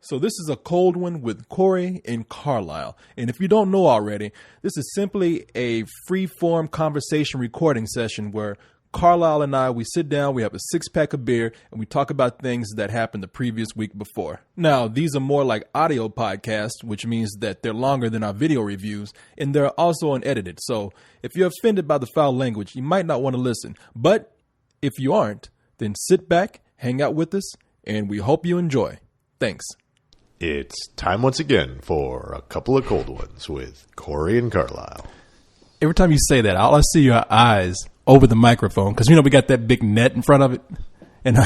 So this is a cold one with Corey and Carlisle. And if you don't know already, this is simply a free-form conversation recording session where Carlisle and I, we sit down, we have a six-pack of beer, and we talk about things that happened the previous week before. Now, these are more like audio podcasts, which means that they're longer than our video reviews, and they're also unedited. So if you're offended by the foul language, you might not want to listen. But if you aren't, then sit back, hang out with us, and we hope you enjoy. Thanks. It's time once again for a couple of cold ones with Corey and Carlisle. Every time you say that, all I see are your eyes over the microphone because, you know, we got that big net in front of it. And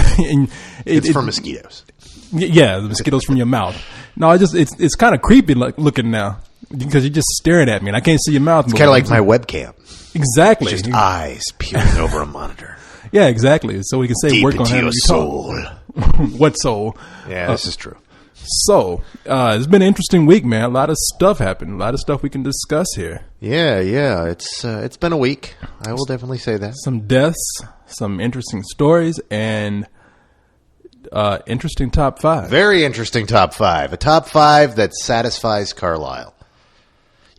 it's for mosquitoes. Yeah, the mosquitoes from your mouth. No, it's kind of creepy looking now because you're just staring at me and I can't see your mouth. It's kind of like my webcam. Exactly. Just eyes peering over a monitor. Yeah, exactly. So we can say deep work on into having your soul. What soul? Yeah, this is true. So, it's been an interesting week, man. A lot of stuff happened. A lot of stuff we can discuss here. Yeah. It's been a week. I will definitely say that. Some deaths, some interesting stories, and interesting top five. Very interesting top five. A top five that satisfies Carlisle.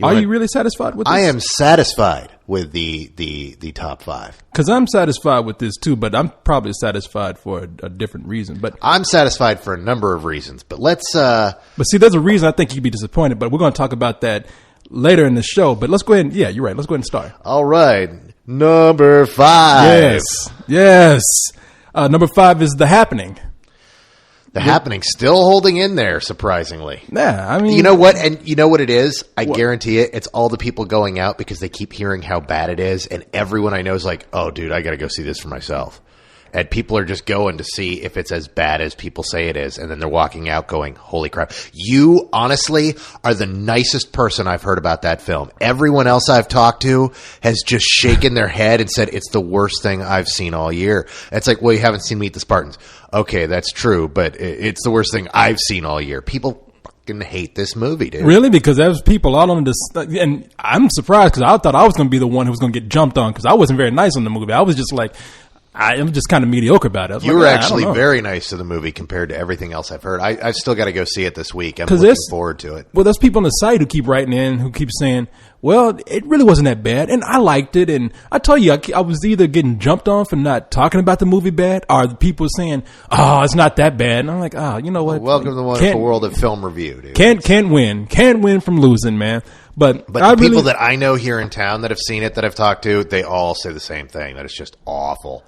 Are you really satisfied with this? I am satisfied with the top five. Because I'm satisfied with this too, but I'm probably satisfied for a different reason. But I'm satisfied for a number of reasons. But let's. But see, there's a reason I think you'd be disappointed. But we're going to talk about that later in the show. But let's go ahead. Yeah, you're right. Let's go ahead and start. All right, number five. Yes. Number five is The Happening. The Happening still holding in there, surprisingly. Yeah, I mean... You know what? And you know what it is? I guarantee it. It's all the people going out because they keep hearing how bad it is. And everyone I know is like, oh, dude, I got to go see this for myself. And people are just going to see if it's as bad as people say it is. And then they're walking out going, holy crap. You, honestly, are the nicest person I've heard about that film. Everyone else I've talked to has just shaken their head and said, it's the worst thing I've seen all year. It's like, well, you haven't seen Meet the Spartans. Okay, that's true, but it's the worst thing I've seen all year. People fucking hate this movie, dude. Really? Because there's people all on this, and I'm surprised because I thought I was going to be the one who was going to get jumped on because I wasn't very nice on the movie. I was just like, I'm just kind of mediocre about it. You were actually very nice to the movie compared to everything else I've heard. I've still got to go see it this week. I'm looking forward to it. Well, there's people on the site who keep writing in, who keep saying, well, it really wasn't that bad, and I liked it. And I tell you, I was either getting jumped on for not talking about the movie bad, or the people saying, oh, it's not that bad. And I'm like, oh, you know what? Well, welcome to the wonderful world of film review, dude. Can't win from losing, man. But the people that I know here in town that have seen it, that I've talked to, they all say the same thing, that it's just awful.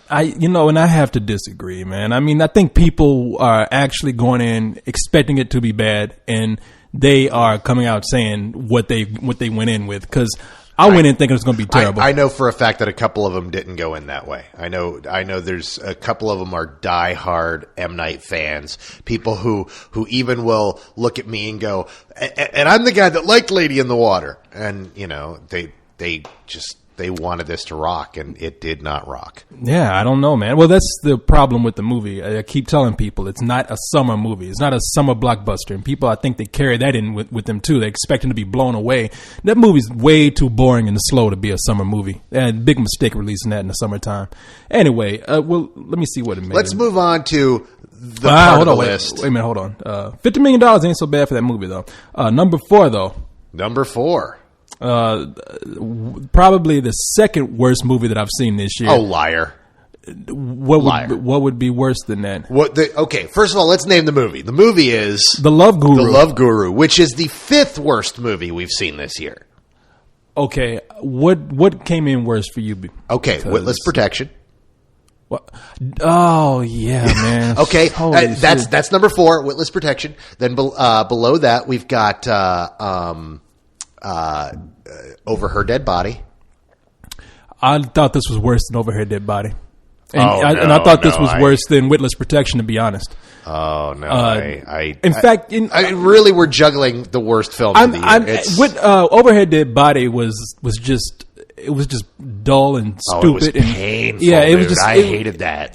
And I have to disagree, man. I mean, I think people are actually going in expecting it to be bad, and they are coming out saying what they went in with. Because I went in thinking it was going to be terrible. I know for a fact that a couple of them didn't go in that way. I know. There's a couple of them are diehard M. Night fans. People who even will look at me and go, and I'm the guy that liked Lady in the Water, and you know they wanted this to rock, and it did not rock. Yeah, I don't know, man. Well, that's the problem with the movie. I keep telling people it's not a summer movie. It's not a summer blockbuster. And people, I think they carry that in with them, too. They expect them to be blown away. That movie's way too boring and slow to be a summer movie. And big mistake releasing that in the summertime. Anyway, well, let me see what it made. Let's move on to the part of the list. Wait a minute, hold on. $50 million ain't so bad for that movie, though. Number four, though. Number four. Probably the second worst movie that I've seen this year. Oh, liar! What would be worse than that? Okay, first of all, let's name the movie. The movie is The Love Guru. The Love Guru, which is the fifth worst movie we've seen this year. Okay, what came in worse for you? Okay, Witless Protection. What? Oh yeah, man. Okay, that's number four. Witless Protection. Then below that, we've got. Over Her Dead Body. I thought this was worse than Over Her Dead Body. And I thought this was worse than Witless Protection, to be honest. Oh, no. Really, we're juggling the worst film of the year. Over Her Dead Body was just... It was just dull and stupid. It was painful, yeah, it was dude. I hated that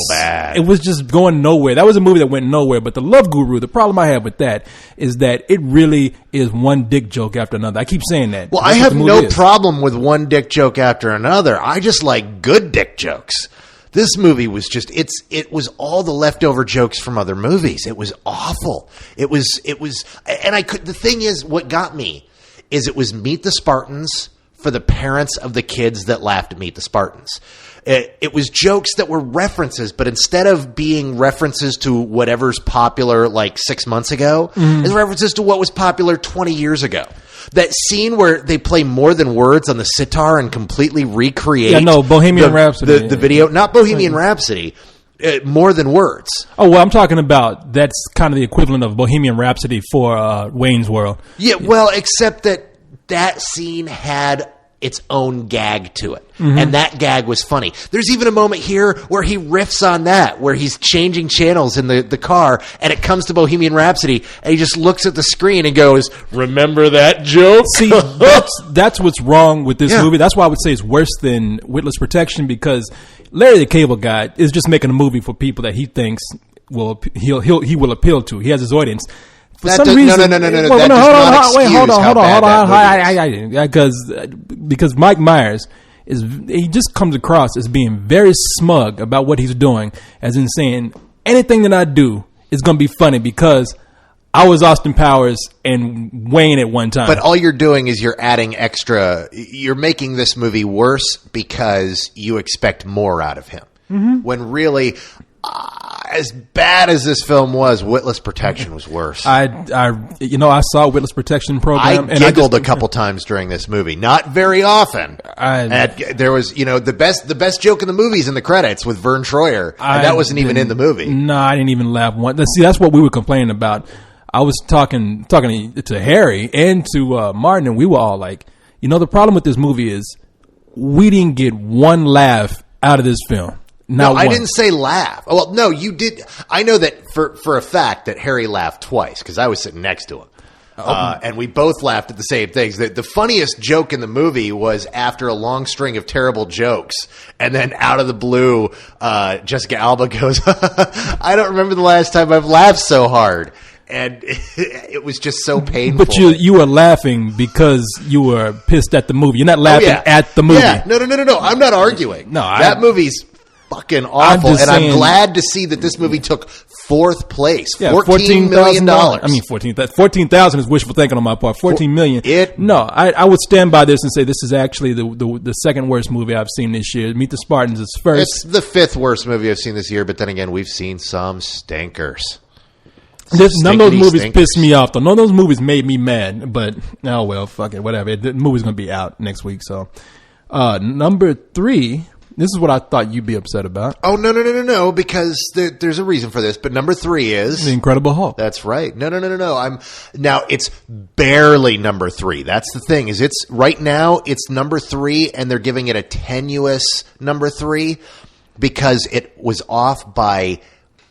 bad. It was just going nowhere. That was a movie that went nowhere. But The Love Guru, the problem I have with that is that it really is one dick joke after another. I keep saying that. Well, I have no problem with one dick joke after another. I just like good dick jokes. This movie was just it was all the leftover jokes from other movies. It was awful. It was the thing is, what got me is it was Meet the Spartans for the parents of the kids that laughed at Meet the Spartans. It was jokes that were references, but instead of being references to whatever's popular like 6 months ago, it's references to what was popular 20 years ago. That scene where they play More Than Words on the sitar and completely recreate Bohemian Rhapsody. The video, not Bohemian Rhapsody, More Than Words. Oh, well, I'm talking about that's kind of the equivalent of Bohemian Rhapsody for Wayne's World. Yeah, well, except that scene had its own gag to it. And that gag was funny. There's even a moment here where he riffs on that, where he's changing channels in the car, and it comes to Bohemian Rhapsody, and he just looks at the screen and goes, "Remember that joke?" See, that's what's wrong with this movie. That's why I would say it's worse than Witless Protection, because Larry the Cable Guy is just making a movie for people that he thinks he will appeal to. He has his audience. For some reason, no. That does not excuse how bad that movie is. Because Mike Myers he just comes across as being very smug about what he's doing, as in saying anything that I do is going to be funny because I was Austin Powers and Wayne at one time. But all you're doing is you're adding extra. You're making this movie worse because you expect more out of him. When really, as bad as this film was, Witless Protection was worse. I saw Witless Protection program. I giggled a couple times during this movie. Not very often. There was, the best joke in the movie's in the credits with Vern Troyer, and that wasn't even in the movie. No, I didn't even laugh once. See, that's what we were complaining about. I was talking to Harry and to Martin, and we were all like, the problem with this movie is we didn't get one laugh out of this film. No, I didn't say laugh. Well, no, you did. I know that for a fact that Harry laughed twice because I was sitting next to him. And we both laughed at the same things. The funniest joke in the movie was after a long string of terrible jokes, and then out of the blue, Jessica Alba goes, "I don't remember the last time I've laughed so hard." And it was just so painful. But you were laughing because you were pissed at the movie. You're not laughing at the movie. Yeah, no. I'm not arguing. That movie's fucking awful, and I'm glad to see that this movie took fourth place. Yeah, $14 million. I mean, 14,000 is wishful thinking on my part. $14 million. I would stand by this and say this is actually the second worst movie I've seen this year. Meet the Spartans is first. It's the fifth worst movie I've seen this year, but then again, we've seen some stinkers. None of those movies pissed me off, though. None of those movies made me mad, but oh well, fuck it, whatever. The movie's going to be out next week, so. Number 3... This is what I thought you'd be upset about. Oh, no, because there's a reason for this. But number 3 is... The Incredible Hulk. That's right. No. Now, it's barely number 3. That's the thing. Right now, it's number 3, and they're giving it a tenuous number 3 because it was off by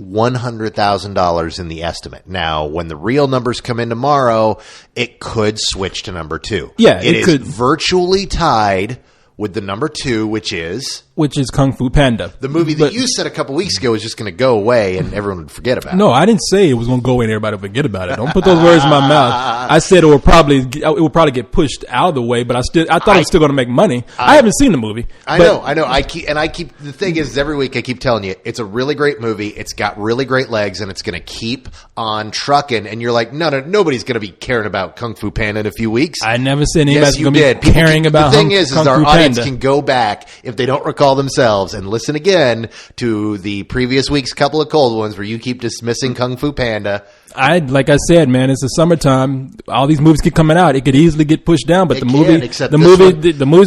$100,000 in the estimate. Now, when the real numbers come in tomorrow, it could switch to number 2. Yeah, it could. Virtually tied with the number 2, which is Kung Fu Panda. The movie that you said a couple weeks ago was just going to go away and everyone would forget about it. No, I didn't say it was going to go away and everybody would forget about it. Don't put those words in my mouth. I said it would probably get pushed out of the way, but I thought it was still going to make money. I haven't seen the movie. I know. The thing is, every week I keep telling you, it's a really great movie. It's got really great legs and it's going to keep on trucking. And you're like, no, nobody's going to be caring about Kung Fu Panda in a few weeks. I never said anybody's going to be caring about Kung Fu Panda. The thing is our audience can go back if they don't recall themselves and listen again to the previous week's couple of cold ones where you keep dismissing Kung Fu Panda. Like I said, man, it's the summertime. All these movies keep coming out. It could easily get pushed down, but the movie's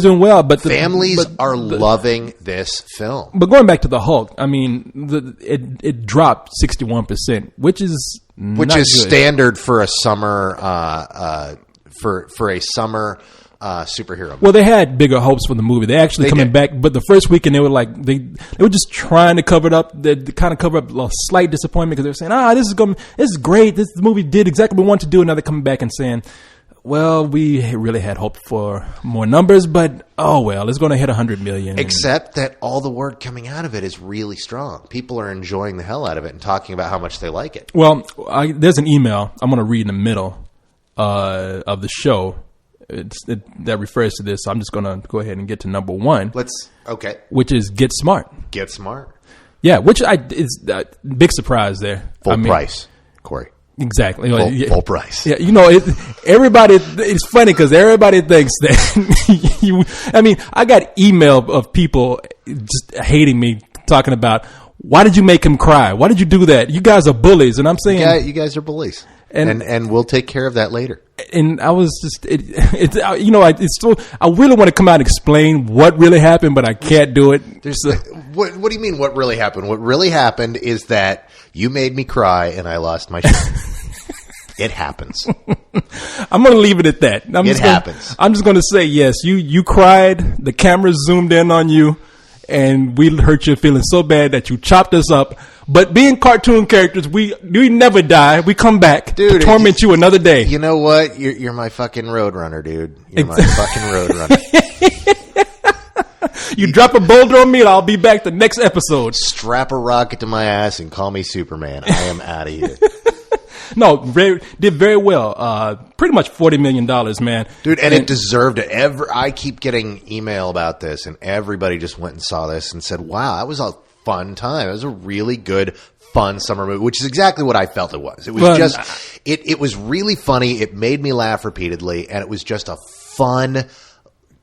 doing well. But families are loving this film. But going back to the Hulk, I mean, it dropped 61%, which is good. Standard for a summer for a summer superhero movie. Well, they had bigger hopes for the movie. They actually coming back, but the first weekend they were like they were just trying to cover it up. They kind of cover up a slight disappointment because they were saying, this is great. This movie did exactly what we wanted to do. And now they're coming back and saying, well, we really had hoped for more numbers, but oh well, it's going to hit 100 million. Except that all the word coming out of it is really strong. People are enjoying the hell out of it and talking about how much they like it. Well, there's an email I'm going to read in the middle of the show. that refers to this. So I'm just going to go ahead and get to number one. Okay. Which is Get Smart. Get Smart. Yeah, which is big surprise there. Full price, Corey. Exactly. Full price. Yeah, everybody, it's funny because everybody thinks that I got email of people just hating me, talking about, why did you make him cry? Why did you do that? You guys are bullies. And I'm saying, you guys are bullies. And we'll take care of that later. And I was just, I really want to come out and explain what really happened, but I can't do it. What do you mean? What really happened? What really happened is that you made me cry and I lost my shit. It happens. I'm going to leave it at that. It happens. I'm just going to say, yes, you cried. The camera zoomed in on you, and we hurt your feelings so bad that you chopped us up. But being cartoon characters, we never die. We come back to torment you another day. You know what? You're my fucking roadrunner, dude. You're my fucking roadrunner. You drop a boulder on me, and I'll be back the next episode. Strap a rocket to my ass and call me Superman. I am out of here. No, did very well. Pretty much $40 million, man. Dude, and it deserved it. I keep getting email about this, and everybody just went and saw this and said, wow, that was a fun time. It was a really good, fun summer movie, which is exactly what I felt it was. It was it was really funny. It made me laugh repeatedly, and it was just a fun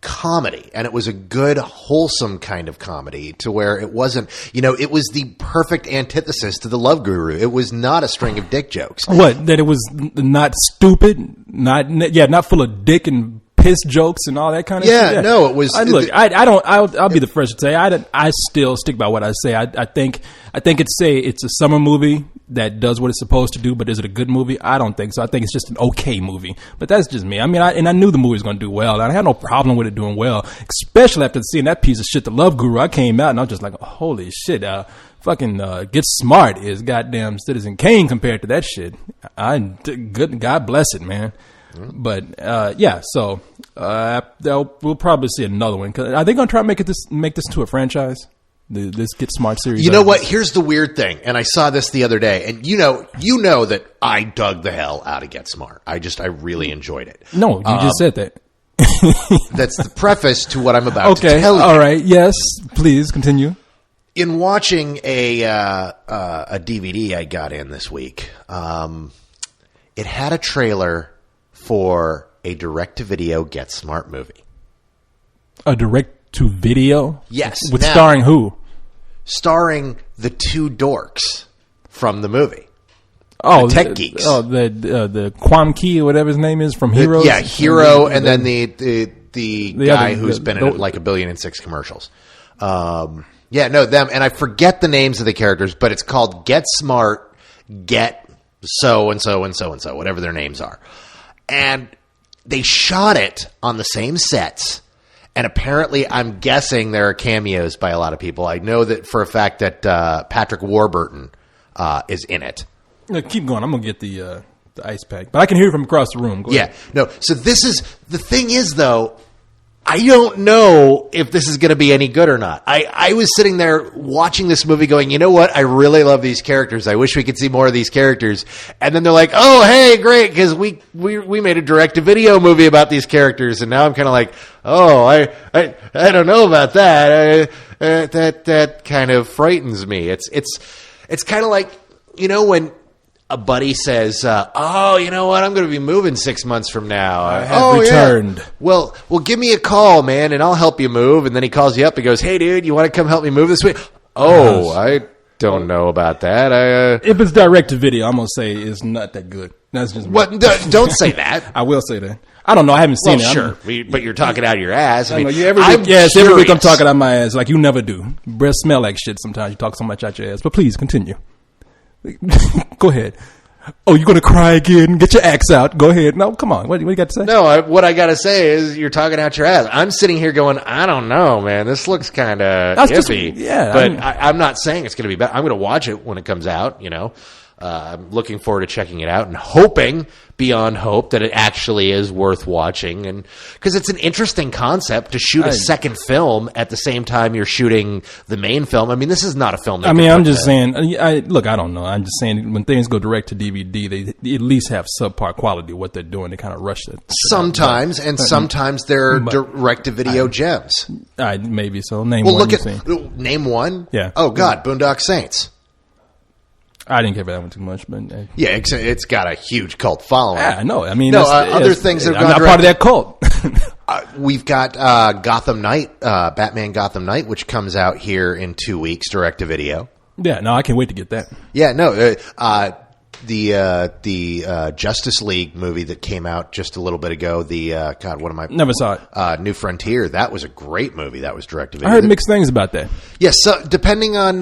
comedy, and it was a good, wholesome kind of comedy to where it wasn't, it was the perfect antithesis to The Love Guru. It was not a string of dick jokes. What? That it was not stupid, not full of dick and piss jokes and all that kind of shit. Yeah, no, it was. I'll be the first to say I still stick by what I say. I think it's a summer movie that does what it's supposed to do, but is it a good movie? I don't think so. I think it's just an okay movie. But that's just me. I mean, I knew the movie was going to do well, and I had no problem with it doing well, especially after seeing that piece of shit, The Love Guru. I came out and I was just like, holy shit, Get Smart is goddamn Citizen Kane compared to that shit. God bless it, man. But so we'll probably see another one. Are they going to try to make this to a franchise? This Get Smart series. You know what? Here's the weird thing, and I saw this the other day, and you know that I dug the hell out of Get Smart. I really enjoyed it. No, you just said that. That's the preface to what I'm about to tell you. All right. Yes, please continue. In watching a DVD I got in this week, it had a trailer for a direct-to-video Get Smart movie. A direct-to-video? Yes. Starring who? Starring the two dorks from the movie. Oh, the tech geeks. Oh, the Kwon Ki or whatever his name is from Heroes. Yeah, Hero, and then the guy who's been in like 1,000,000,006 commercials. Them, and I forget the names of the characters, but it's called Get Smart, Get So and So and So and So, whatever their names are. And they shot it on the same sets. And apparently, I'm guessing there are cameos by a lot of people. I know that for a fact that Patrick Warburton is in it. Keep going. I'm going to get the ice pack. But I can hear you from across the room. Go ahead. No. So this is – the thing is, though, I don't know if this is going to be any good or not. I was sitting there watching this movie going, you know what? I really love these characters. I wish we could see more of these characters. And then they're like, oh, hey, great, because we made a direct-to-video movie about these characters. And now I'm kind of like, oh, I don't know about that. That kind of frightens me. It's kind of like, when a buddy says, oh, you know what? I'm going to be moving 6 months from now. I have returned. Yeah. Well, give me a call, man, and I'll help you move. And then he calls you up and goes, hey, dude, you want to come help me move this week? Oh, I don't know about that. If it's direct to video, I'm going to say it's not that good. That's just me. What? Don't say that. I will say that. I don't know. I haven't seen it. Sure. But you're talking out of your ass. Every week I'm talking out my ass like you never do. Breath smell like shit sometimes. You talk so much out your ass. But please continue. Go ahead. Oh, you're going to cry again? Get your axe out. Go ahead. No, come on. What do you got to say? No, what I got to say is you're talking out your ass. I'm sitting here going, I don't know, man. This looks kind of iffy. Yeah. But I'm not saying it's going to be bad. I'm going to watch it when it comes out, I'm looking forward to checking it out and hoping beyond hope that it actually is worth watching. And because it's an interesting concept to shoot a second film at the same time you're shooting the main film. I mean, this is not a film. I'm just saying, look, I don't know. I'm just saying when things go direct to DVD, they at least have subpar quality of what they're doing. They kind of rush it. Sometimes, and sometimes they're direct to video gems. Maybe so. Name one. Name one? Yeah. Oh, God, Boondock Saints. I didn't care for that one too much, but yeah, it's got a huge cult following. Yeah, I know. I mean, other things have I'm gone not part of that cult. We've got Gotham Knight, Batman Gotham Knight, which comes out here in 2 weeks, direct to video. Yeah, no, I can't wait to get that. Yeah, no, the Justice League movie that came out just a little bit ago. Never saw it. New Frontier. That was a great movie. That was direct to video. I heard mixed things about that. Yes, so depending on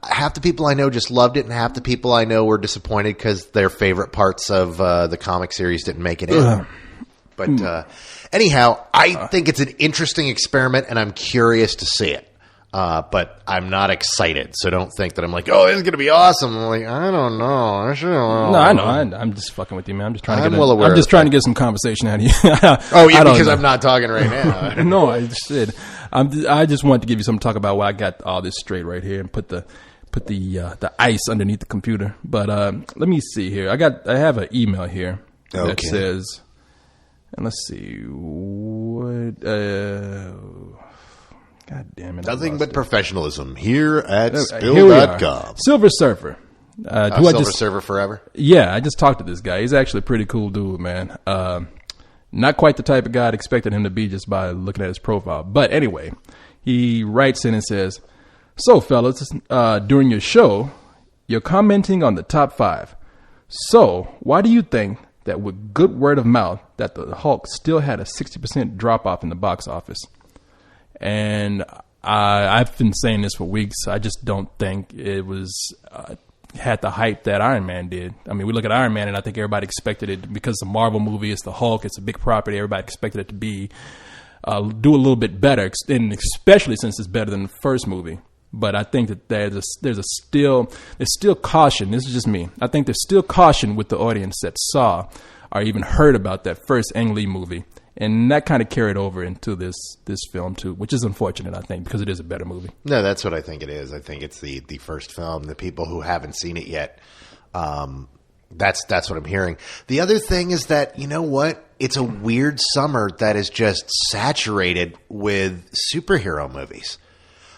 half the people I know just loved it, and half the people I know were disappointed because their favorite parts of the comic series didn't make it in. But anyhow, I think it's an interesting experiment, and I'm curious to see it. But I'm not excited, so don't think that I'm like, oh, this is going to be awesome. I'm like, I don't know. No, I know. I'm just fucking with you, man. I'm just trying to get some conversation out of you. Oh, yeah, because I'm not talking right now. No, I said I just wanted to give you something to talk about. Where I got all this straight right here and put the ice underneath the computer. But let me see here. I have an email here that says, and let's see what. God damn it. Nothing but professionalism here at Spill.com. Silver Surfer. Silver Surfer forever? Yeah, I just talked to this guy. He's actually a pretty cool dude, man. Not quite the type of guy I'd expected him to be just by looking at his profile. But anyway, he writes in and says, so, fellas, during your show, you're commenting on the top 5. So, why do you think that with good word of mouth that the Hulk still had a 60% drop-off in the box office? And I've been saying this for weeks. I just don't think it was had the hype that Iron Man did. I mean, we look at Iron Man, and I think everybody expected it because it's a Marvel movie. It's the Hulk. It's a big property. Everybody expected it to be do a little bit better, and especially since it's better than the first movie. But I think that there's still caution. This is just me. I think there's still caution with the audience that saw or even heard about that first Ang Lee movie. And that kind of carried over into this film, too, which is unfortunate, I think, because it is a better movie. No, that's what I think it is. I think it's the first film. The people who haven't seen it yet, that's what I'm hearing. The other thing is that, you know what? It's a weird summer that is just saturated with superhero movies.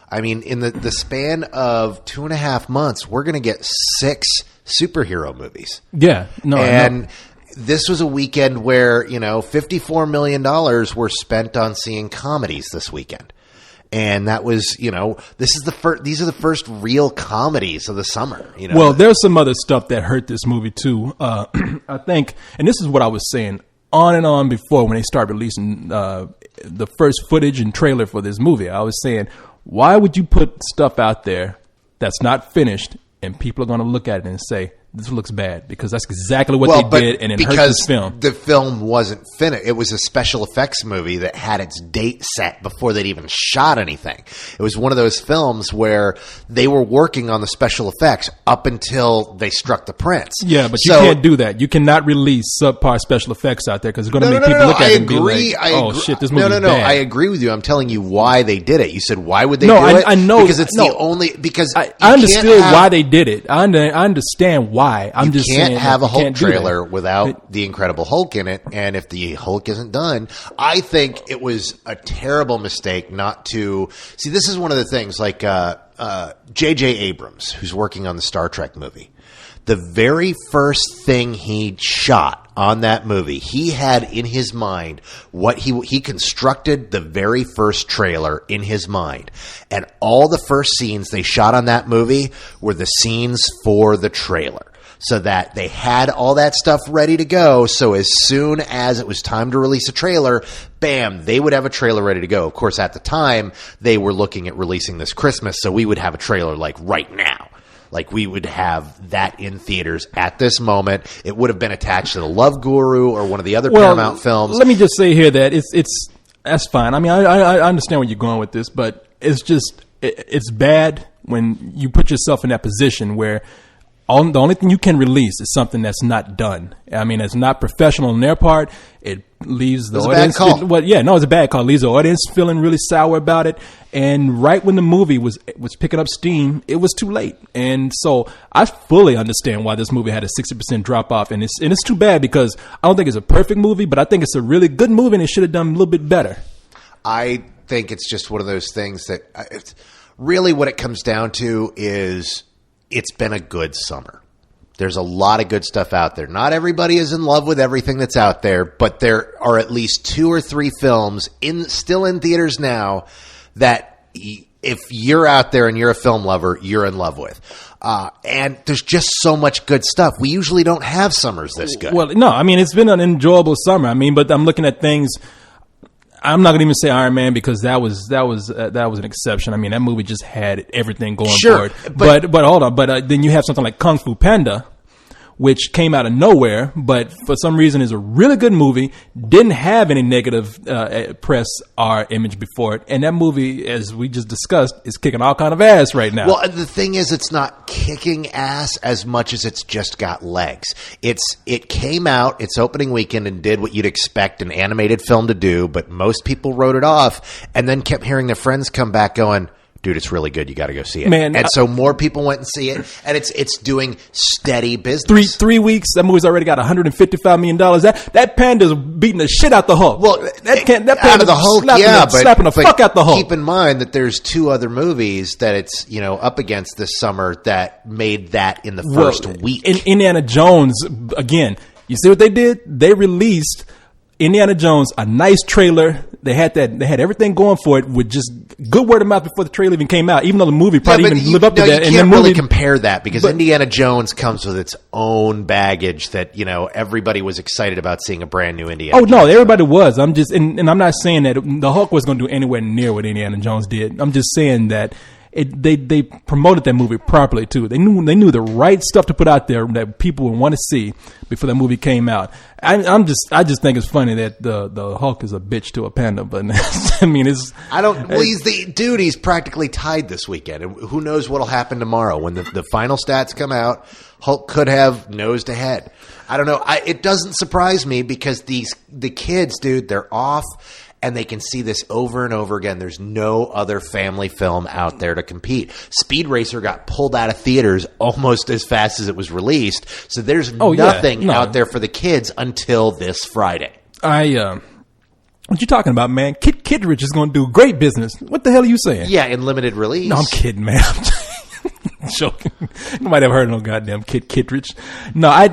I mean, in the span of 2.5 months, we're going to get 6 superhero movies. Yeah. No, and this was a weekend where, $54 million were spent on seeing comedies this weekend. And that was, these are the first real comedies of the summer. Well, there's some other stuff that hurt this movie too. I think, and this is what I was saying on and on before when they started releasing the first footage and trailer for this movie. I was saying, why would you put stuff out there that's not finished and people are going to look at it and say, this looks bad, because that's exactly what they did, and it hurt this film. The film wasn't finished. It was a special effects movie that had its date set before they'd even shot anything. It was one of those films where they were working on the special effects up until they struck the prints. Yeah, but you can't do that. You cannot release subpar special effects out there because it's going to make people look at it and be like, oh, shit, this movie is bad. No, I agree with you. I'm telling you why they did it. You said, why would they do it? I know. Because it's the only... Because I understood why they did it. I understand why. I'm just saying can't have a Hulk trailer without the Incredible Hulk in it, and if the Hulk isn't done, I think it was a terrible mistake not to see. This is one of the things, like J.J. Abrams, who's working on the Star Trek movie. The very first thing he shot on that movie, he had in his mind what he constructed the very first trailer in his mind, and all the first scenes they shot on that movie were the scenes for the trailer. So that they had all that stuff ready to go. So as soon as it was time to release a trailer, bam, they would have a trailer ready to go. Of course, at the time, they were looking at releasing this Christmas, so we would have a trailer like right now. Like, we would have that in theaters at this moment. It would have been attached to The Love Guru or one of the other Paramount films. Let me just say here that that's fine. I mean, I understand where you're going with this, but it's just it's bad when you put yourself in that position where the only thing you can release is something that's not done. I mean, it's not professional on their part. It leaves the audience. It's a bad call. It's a bad call. It leaves the audience feeling really sour about it. And right when the movie was picking up steam, it was too late. And so I fully understand why this movie had a 60% drop off. And it's too bad because I don't think it's a perfect movie, but I think it's a really good movie and it should have done a little bit better. I think it's just one of those things that it's really what it comes down to is it's been a good summer. There's a lot of good stuff out there. Not everybody is in love with everything that's out there, but there are at least 2 or 3 films still in theaters now that if you're out there and you're a film lover, you're in love with. And there's just so much good stuff. We usually don't have summers this good. Well, no, I mean, it's been an enjoyable summer. I mean, but I'm looking at things. I'm not going to even say Iron Man because that was an exception. I mean, that movie just had everything going for it. But hold on. But then you have something like Kung Fu Panda, which came out of nowhere, but for some reason is a really good movie. Didn't have any negative press or image before it, and that movie, as we just discussed, is kicking all kind of ass right now. Well, the thing is, it's not kicking ass as much as it's just got legs. It came out its opening weekend and did what you'd expect an animated film to do, but most people wrote it off, and then kept hearing their friends come back going, dude, it's really good. You got to go see it. Man, and so more people went and see it, and it's doing steady business. Three weeks, that movie's already got $155 million. That Panda's beating the shit out the Hulk. Well, that Panda's out of the Hulk, slapping the fuck out the Hulk. Keep in mind that there's 2 other movies that it's up against this summer that made that in the first week. In Indiana Jones, again, you see what they did? They released Indiana Jones, a nice trailer. They had everything going for it with just good word of mouth before the trailer even came out, even though the movie probably even lived up to that. You can't really compare that because Indiana Jones comes with its own baggage that, everybody was excited about seeing a brand new Indiana Jones. No, everybody was. I'm just, and I'm not saying that the Hulk was going to do anywhere near what Indiana Jones did. I'm just saying that they promoted that movie properly too. They knew the right stuff to put out there that people would want to see before that movie came out. I just think it's funny that the Hulk is a bitch to a panda, but I mean he's practically tied this weekend, and who knows what'll happen tomorrow when the final stats come out. Hulk could have nosed ahead. I don't know. It doesn't surprise me because the kids, dude, they're off. And they can see this over and over again. There's no other family film out there to compete. Speed Racer got pulled out of theaters almost as fast as it was released. So there's nothing out there for the kids until this Friday. What you talking about, man? Kittredge is going to do great business. What the hell are you saying? Yeah, in limited release. No, I'm kidding, man. I'm joking. Nobody ever heard of no goddamn Kittredge. No, I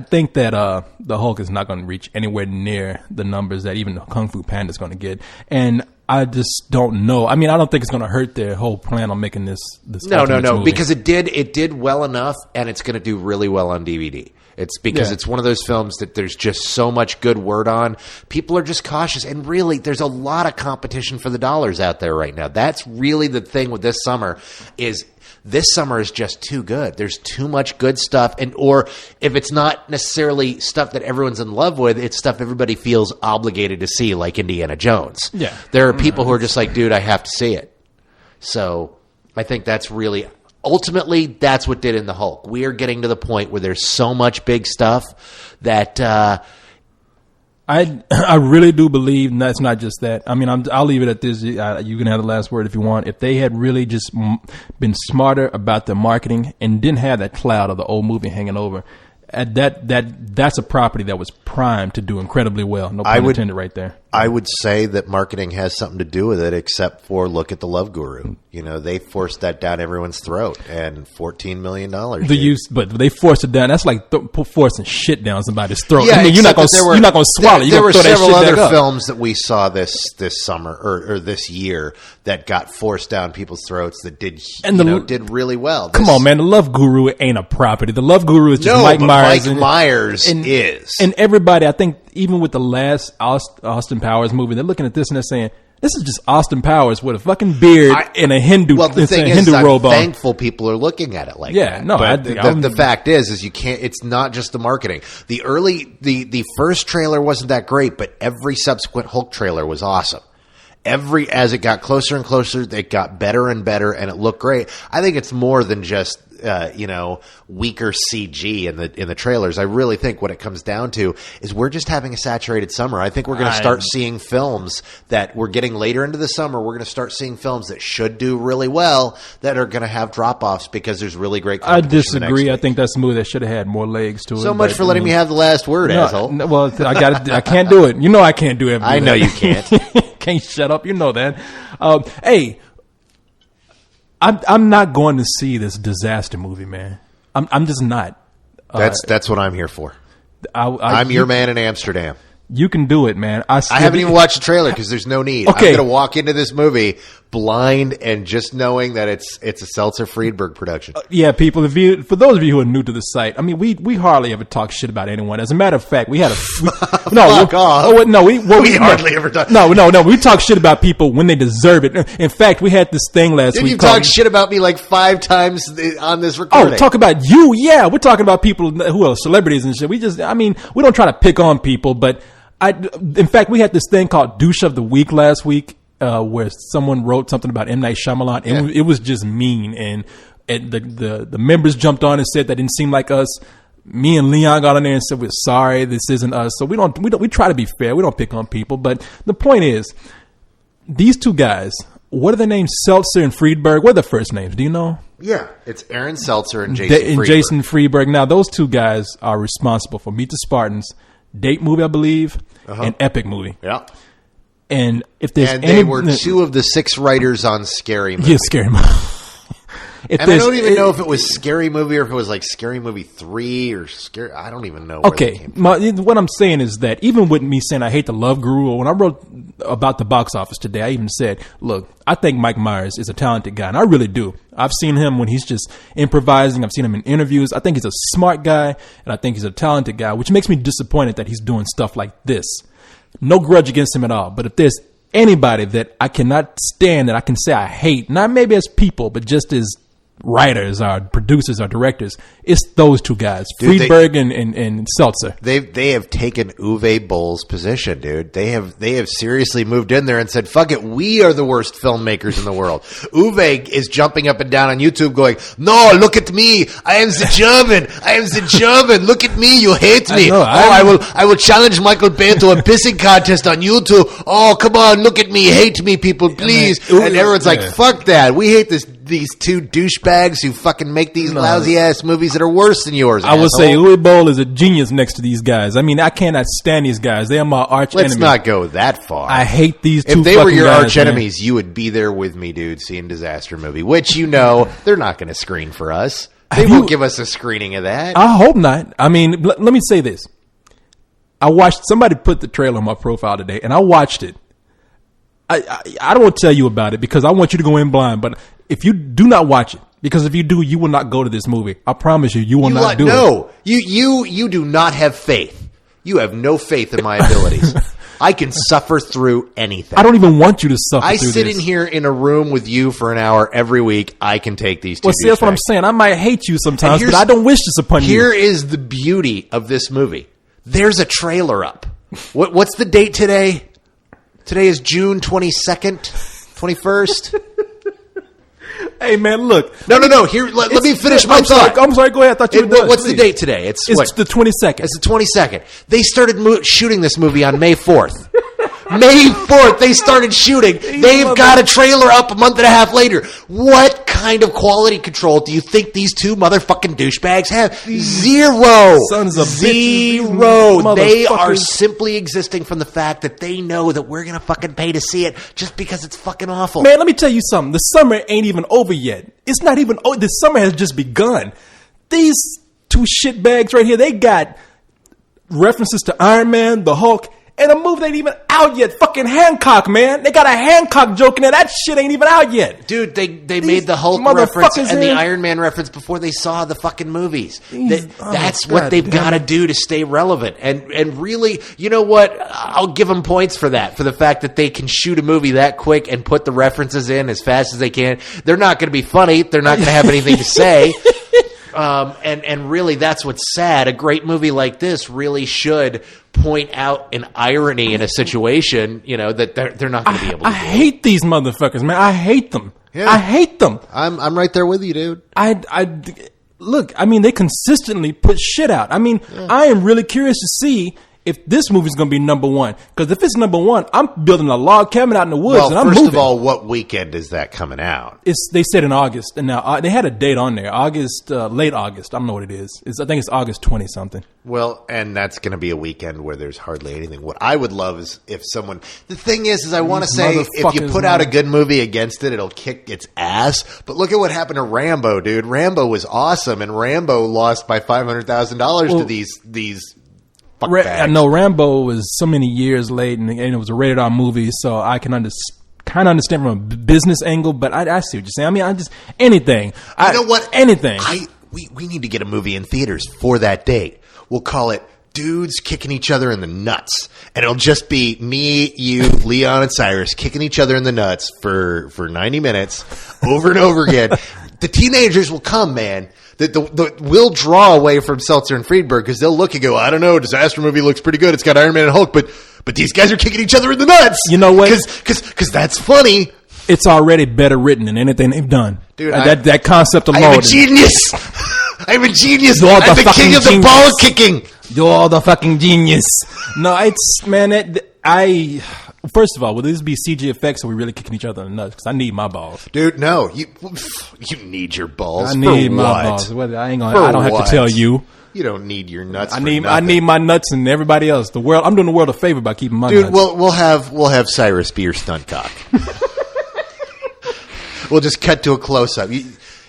think that the Hulk is not going to reach anywhere near the numbers that even the Kung Fu Panda is going to get, and I just don't know. I mean, I don't think it's going to hurt their whole plan on making this. No, movie. Because it did well enough, and it's going to do really well on DVD. It's because it's one of those films that there's just so much good word on. People are just cautious. And really, there's a lot of competition for the dollars out there right now. That's really the thing with this summer is this summer is just too good. There's too much good stuff. Or if it's not necessarily stuff that everyone's in love with, it's stuff everybody feels obligated to see, like Indiana Jones. Yeah. There are people who are just like, dude, I have to see it. So I think that's really... Ultimately, that's what did in the Hulk. We are getting to the point where there's so much big stuff that I really do believe that's not just that. I mean, I'll leave it at this. You can have the last word if you want. If they had really just been smarter about their marketing and didn't have that cloud of the old movie hanging over, that's a property that was primed to do incredibly well. No pun intended right there. I would say that marketing has something to do with it, except for look at The Love Guru. They forced that down everyone's throat, and $14 million. But they forced it down. That's like forcing shit down somebody's throat. Yeah, I mean, you're not going to swallow. There were several other films that we saw this summer or this year that got forced down people's throats that did really well. Come on, man. The Love Guru ain't a property. The Love Guru is just Mike Myers. Mike Myers is. And everybody, I think, even with the last Austin Powers movie, they're looking at this and they're saying, this is just Austin Powers with a fucking beard and a Hindu robe on. Well, the thing is, I'm thankful people are looking at it like that. No, but the fact is you can't. It's not just the marketing. The first trailer wasn't that great, but every subsequent Hulk trailer was awesome. As it got closer and closer, it got better and better, and it looked great. I think it's more than just weaker CG in the trailers. I really think what it comes down to is we're just having a saturated summer. I think we're going to start seeing films that we're getting later into the summer. We're going to start seeing films that should do really well that are going to have drop-offs because there's really great I competition. disagree. I think that's a movie that should have had more legs to it. So much for letting me have the last word, asshole. Well, I can't do it. You know I can't do it. I know you can't. Can't shut up. You know that. Hey, I'm not going to see this disaster movie, man. I'm just not. That's what I'm here for. I'm your man in Amsterdam. You can do it, man. I haven't even watched the trailer because there's no need. Okay. I'm going to walk into this movie blind and just knowing that it's a Seltzer Friedberg production. Yeah, people. For those of you who are new to the site, I mean, we hardly ever talk shit about anyone. As a matter of fact, we had Fuck off. We hardly ever talk. No. We talk shit about people when they deserve it. In fact, we had this thing last week. You've talked shit about me like 5 times on this recording. Oh, talk about you? Yeah, we're talking about people who are celebrities and shit. We don't try to pick on people, but in fact, we had this thing called Douche of the Week last week, where someone wrote something about M. Night Shyamalan. And it was just mean. And the members jumped on and said that didn't seem like us. Me and Leon got on there and said, we're sorry, this isn't us. So we try to be fair. We don't pick on people. But the point is, these two guys, what are their names? Seltzer and Friedberg. What are their first names? Do you know? Yeah, it's Aaron Seltzer and Jason Friedberg. Now, those two guys are responsible for Meet the Spartans, Date movie, I believe, and Epic movie. Yeah. And if there's they were 2 of the 6 writers on Scary Movie. Yeah, Scary Movie. And I don't even know if it was Scary Movie or if it was like Scary Movie 3 or Scary. I don't even know where they came from. What I'm saying is that even with me saying I hate the Love Guru, or when I wrote about the box office today, I even said, look, I think Mike Myers is a talented guy, and I really do. I've seen him when he's just improvising. I've seen him in interviews. I think he's a smart guy, and I think he's a talented guy, which makes me disappointed that he's doing stuff like this. No grudge against him at all, but if there's anybody that I cannot stand, that I can say I hate, not maybe as people, but just as writers or producers or directors, it's those two guys, Friedberg and Seltzer. They have taken Uwe Boll's position, dude. They have seriously moved in there and said, fuck it, we are the worst filmmakers in the world. Uwe is jumping up and down on YouTube going, no, look at me, I am the German, look at me, you hate me. I will challenge Michael Bay to a pissing contest on YouTube. Oh, come on, look at me, hate me, people, please. And everyone's like, fuck that, we hate these 2 douchebags who fucking make these lousy ass movies that are worse than yours. I would say Uwe Boll is a genius next to these guys. I mean, I cannot stand these guys. They are my arch Let's enemy. not go that far. I hate these two. If they were your guys, arch enemies, you would be there with me, dude, seeing Disaster Movie, which they're not going to screen for us. They won't give us a screening of that. I hope not. I mean, let me say this. Somebody put the trailer on my profile today, and I watched it. I don't want to tell you about it because I want you to go in blind, but if you do not watch it, because if you do, you will not go to this movie. I promise you will not do it. No, you do not have faith. You have no faith in my abilities. I can suffer through anything. I don't even want you to suffer through this. I sit in here in a room with you for an hour every week. I can take these 2 Well, see, that's what I'm saying. I might hate you sometimes, but I don't wish this upon you. Here is the beauty of this movie. There's a trailer up. What's the date today? Today is June 22nd, 21st. Hey, man, look. No. Here, let me finish my thought. I'm sorry. Go ahead. I thought you were done. What's the date today? It's the 22nd. It's the 22nd. They started shooting this movie on May 4th. May 4th, they started shooting. They've got a trailer up a month and a half later. What kind of quality control do you think these 2 motherfucking douchebags have? Zero. Sons of Zero. They are simply existing from the fact that they know that we're going to fucking pay to see it just because it's fucking awful. Man, let me tell you something. The summer ain't even over yet. It's not even over. The summer has just begun. These 2 shitbags right here, they got references to Iron Man, the Hulk, and a movie that ain't even out yet. Fucking Hancock, man. They got a Hancock joke in there. That shit ain't even out yet. Dude, they made the Hulk reference and the Iron Man reference before they saw the fucking movies. That's what they've got to do to stay relevant. And really, you know what? I'll give them points for that, for the fact that they can shoot a movie that quick and put the references in as fast as they can. They're not going to be funny. They're not going to have anything to say. And really, that's what's sad. A great movie like this really should point out an irony in a situation, that they're not going to be able to do. I hate these motherfuckers, man. I hate them. Yeah. I hate them. I'm right there with you, dude. Look, I mean, they consistently put shit out. I mean, I am really curious to see if this movie's going to be number one. Because if it's number one, I'm building a log cabin out in the woods and I'm first moving. of all, what weekend is that coming out? They said in August, and now they had a date on there. Late August. I don't know what it is. I think it's August 20 something. Well, and that's going to be a weekend where there's hardly anything. What I would love is if someone. The thing is I want to say if you put out a good movie against it, it'll kick its ass. But look at what happened to Rambo, dude. Rambo was awesome, and Rambo lost by $500,000 to these. I know Rambo was so many years late, and it was a rated R movie, so I can kind of understand from a business angle. But I see what you're saying. I mean, anything. You know what? Anything. We need to get a movie in theaters for that date. We'll call it Dudes Kicking Each Other in the Nuts, and it'll just be me, you, Leon, and Cyrus kicking each other in the nuts for 90 minutes over and over again. The teenagers will come, man. We'll draw away from Seltzer and Friedberg because they'll look and go, I don't know, disaster movie looks pretty good. It's got Iron Man and Hulk, but these guys are kicking each other in the nuts. You know what? Because that's funny. It's already better written than anything they've done. Dude, that concept alone. I'm a genius. I'm a genius. You're I'm the king of the ball kicking. You're the fucking genius. No, it's, man, first of all, will this be CG effects or are we really kicking each other in the nuts? Because I need my balls. Dude, no. You need your balls. I need my balls. I don't have to tell you. You don't need your nuts. I need my nuts and everybody else. I'm doing the world a favor by keeping my nuts. Dude, we'll have Cyrus be your stunt cock. We'll just cut to a close up.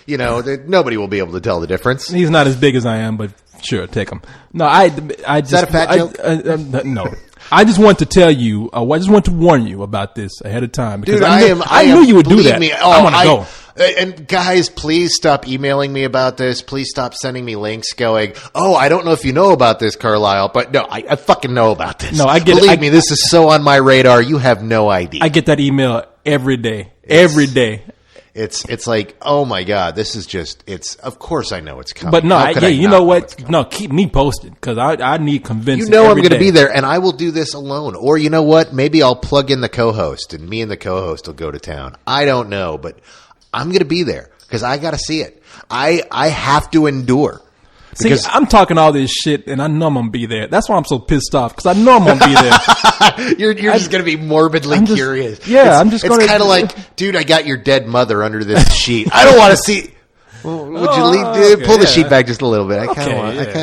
Nobody will be able to tell the difference. He's not as big as I am, but sure, take him. No, I just. Is that a fat joke? No. I just want to tell you. I just want to warn you about this ahead of time because dude, I knew you would do that. I want to go. And guys, please stop emailing me about this. Please stop sending me links going, oh, I don't know if you know about this, Carlisle, but no, I fucking know about this. No, I get Believe me, this is so on my radar. You have no idea. I get that email every day. Every day. It's like, oh my God, this is just, of course I know it's coming. But no, you know what? No, keep me posted because I need convincing. I'm going to be there and I will do this alone. Or you know what? Maybe I'll plug in the co-host and me and the co-host will go to town. I don't know, but I'm going to be there because I got to see it. I have to endure. See, I'm talking all this shit, and I know I'm going to be there. That's why I'm so pissed off, because I know I'm going to be there. You're just going to be morbidly curious. Yeah, I'm just going to... It's kind of like, dude, I got your dead mother under this sheet. I don't want to see... Well, would you leave? Pull the sheet back just a little bit. I kind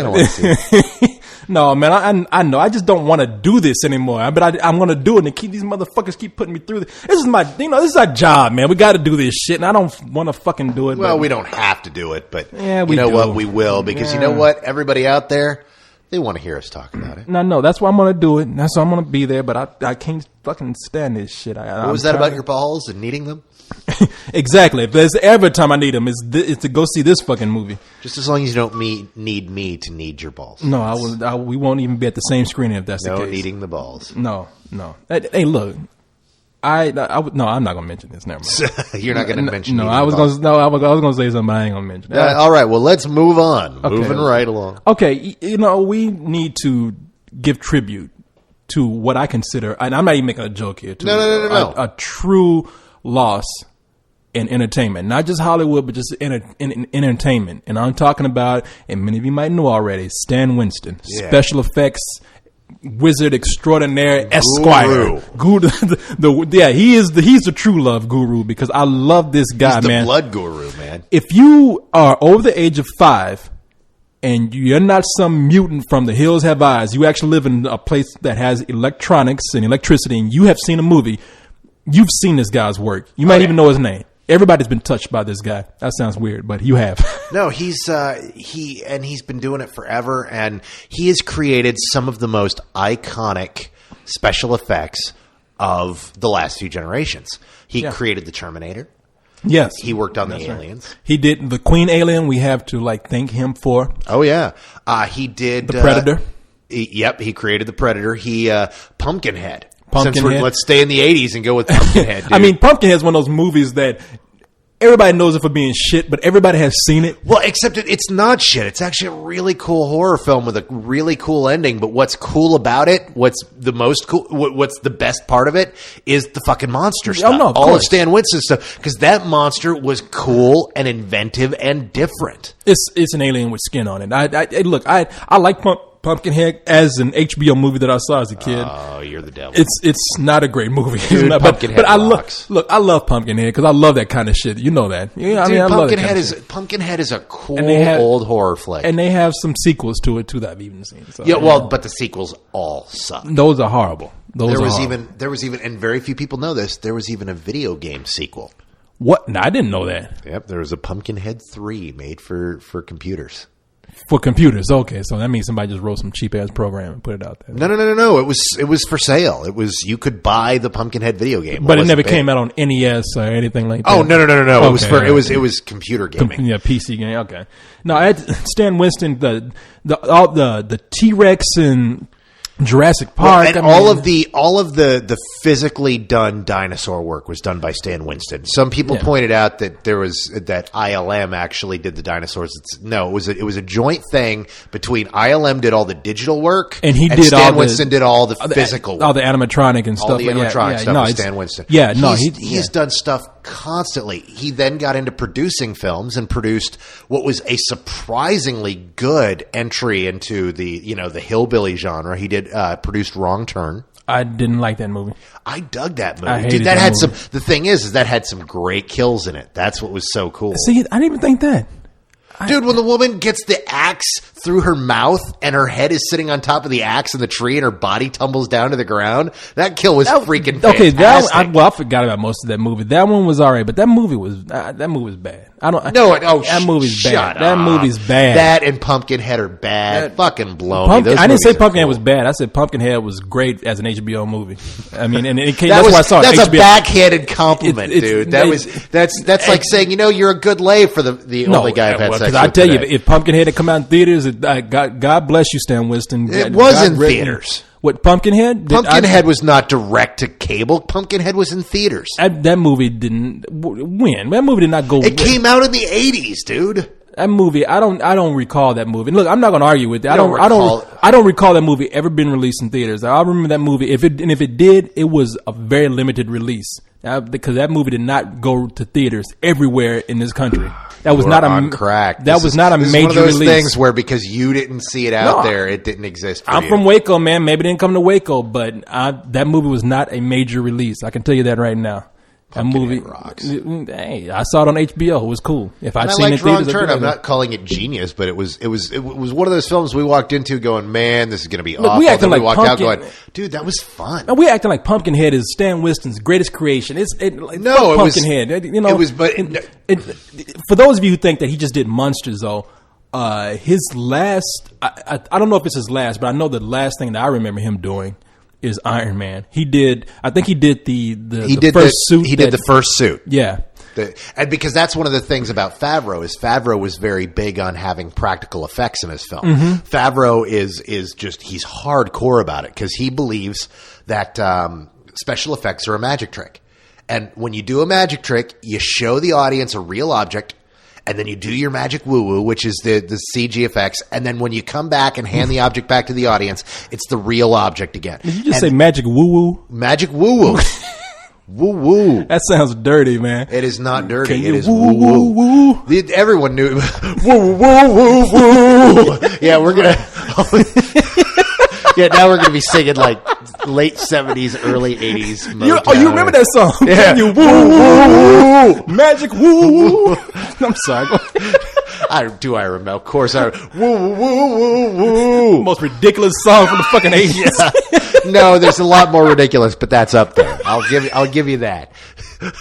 of want to see it. No, man, I know. I just don't want to do this anymore. But I'm going to do it and keep these motherfuckers keep putting me through this. This is our job, man. We got to do this shit, and I don't want to fucking do it. Well, we don't have to do it, but yeah, you know what? We will, because you know what? Everybody out there, they want to hear us talk about it. No, that's why I'm going to do it. That's why I'm going to be there, but I can't fucking stand this shit. What was that about your balls and needing them? Exactly. If there's ever a time I need them, it's to go see this fucking movie. Just as long as you don't need me to need your balls. No, we won't even be at the same screening if that's the case. No needing the balls. No. Hey, look. I'm not going to mention this. Never mind. You're not going to mention. No, I was going to say something, but I ain't going to mention it. All right. Well, let's move on. Okay. Moving right along. Okay. We need to give tribute to what I consider, and I'm not even making a joke here. No. A true loss in entertainment, not just Hollywood, but just in entertainment. And I'm talking about, and many of you might know already, Stan Winston, special effects wizard extraordinaire Esquire. Guru. He's the true love guru, because I love this guy, he's the man. Blood guru, man. If you are over the age of 5 and you're not some mutant from The Hills Have Eyes, you actually live in a place that has electronics and electricity, and you have seen a movie, you've seen this guy's work. You might even know his name. Everybody's been touched by this guy. That sounds weird, but you have. No, he's been doing it forever, and he has created some of the most iconic special effects of the last few generations. He created the Terminator. Yes. He worked on the Aliens. Right. He did the Queen Alien. We have to thank him for. Oh yeah. He did the Predator. He created the Predator. He Pumpkinhead. Pumpkinhead. Let's stay in the 80s and go with Pumpkinhead. Dude. I mean, Pumpkinhead's one of those movies that everybody knows it for being shit, but everybody has seen it. Well, except it's not shit. It's actually a really cool horror film with a really cool ending. But what's cool about it, what's the most cool, what's the best part of it is the fucking monster stuff. no, of all course. of Stan Winston stuff. Because that monster was cool and inventive and different. It's an alien with skin on it. I like Pumpkinhead as an HBO movie that I saw as a kid. Oh, you're the devil. It's not a great movie. Dude, but Pumpkinhead I rocks. I love Pumpkinhead because I love that kind of shit. You know that. Yeah, Dude, I love that Pumpkinhead kind of shit. Pumpkinhead is a cool have- old horror flick. And they have some sequels to it too that I've even seen. So, yeah, well, but the sequels all suck. those are horrible. There was even, and very few people know this. There was even a video game sequel. What? No, I didn't know that. Yep, there was a Pumpkinhead 3 made for computers. For computers, okay. So that means somebody just wrote some cheap ass program and put it out there. No. It was for sale. You could buy the Pumpkinhead video game, But it never came out on NES or anything like that. Oh no! Okay, It was computer gaming. Yeah, PC game. Okay. No, I had Stan Winston, the T-Rex and Jurassic Park, and all of the physically done dinosaur work was done by Stan Winston. Some people pointed out that that ILM actually did the dinosaurs. It was a joint thing between ILM did all the digital work and Stan Winston did all the physical work. all the animatronic and stuff. All the animatronic stuff was Stan Winston. Yeah, no, he's done stuff constantly. He then got into producing films and produced what was a surprisingly good entry into the hillbilly genre. He did produced Wrong Turn. I didn't like that movie. I dug that movie. I hated that that had movie. the thing is that had some great kills in it. That's what was so cool. See, I didn't even think that. Dude, when the woman gets the axe through her mouth and her head is sitting on top of the axe in the tree and her body tumbles down to the ground, that kill was freaking fantastic. Okay, I forgot about most of that movie. That one was all right, but that movie was bad. That movie's bad. That movie's bad. That and Pumpkinhead are bad. Fucking blow me. I didn't say Pumpkinhead was bad. I said Pumpkinhead was great as an HBO movie. I mean, and it came. That's why I saw it. That's HBO. a backhanded compliment, dude. That's like saying you're a good lay for the only guy I've had sex with. I tell you, today. if Pumpkinhead had come out in theaters, God bless you, Stan Winston. It was in theaters. What, Pumpkinhead? Pumpkinhead was not direct to cable. Pumpkinhead was in theaters. That movie didn't win. That movie did not go. It came out in the 80s, dude. That movie, I don't recall that movie. Look, I'm not going to argue with that. I recall don't recall that movie ever been released in theaters. I remember that movie. If it did, it was a very limited release because that movie did not go to theaters everywhere in this country. That was not a crack. That was not a major one of those release. Things where because you didn't see it out there, it didn't exist. I'm from Waco, man. Maybe it didn't come to Waco, but that movie was not a major release. I can tell you that right now. That movie rocks. Hey, I saw it on HBO. It was cool. If I'd seen it in Wrong theaters, Turn. I'm not calling it genius, but it was one of those films we walked into going, man, this is going to be awful. We acting like walked Pumpkin, out going, dude, that was fun. We acting like Pumpkinhead is Stan Winston's greatest creation. Pumpkinhead. For those of you who think that he just did Monsters, though, his last, I don't know if it's his last, but I know the last thing that I remember him doing is Iron Man. He did the first suit. He did the first suit. Yeah. And because that's one of the things about Favreau is Favreau was very big on having practical effects in his film. Mm-hmm. Favreau is just he's hardcore about it because he believes that special effects are a magic trick. And when you do a magic trick, you show the audience a real object. And then you do your magic woo-woo, which is the CG effects. And then when you come back and hand the object back to the audience, it's the real object again. Did you just say magic woo-woo? Magic woo-woo. Woo-woo. That sounds dirty, man. It is not dirty. Can you it is woo-woo? woo-woo. Everyone knew. Woo-woo-woo-woo. Yeah, we're going to... Yeah, now we're going to be singing like late 70s, early 80s. You remember that song? Yeah. You woo, magic woo. I'm sorry. I remember? Of course I woo, woo, woo, woo. Most ridiculous song from the fucking 80s. Yeah. No, there's a lot more ridiculous, but that's up there. I'll give you that. I'm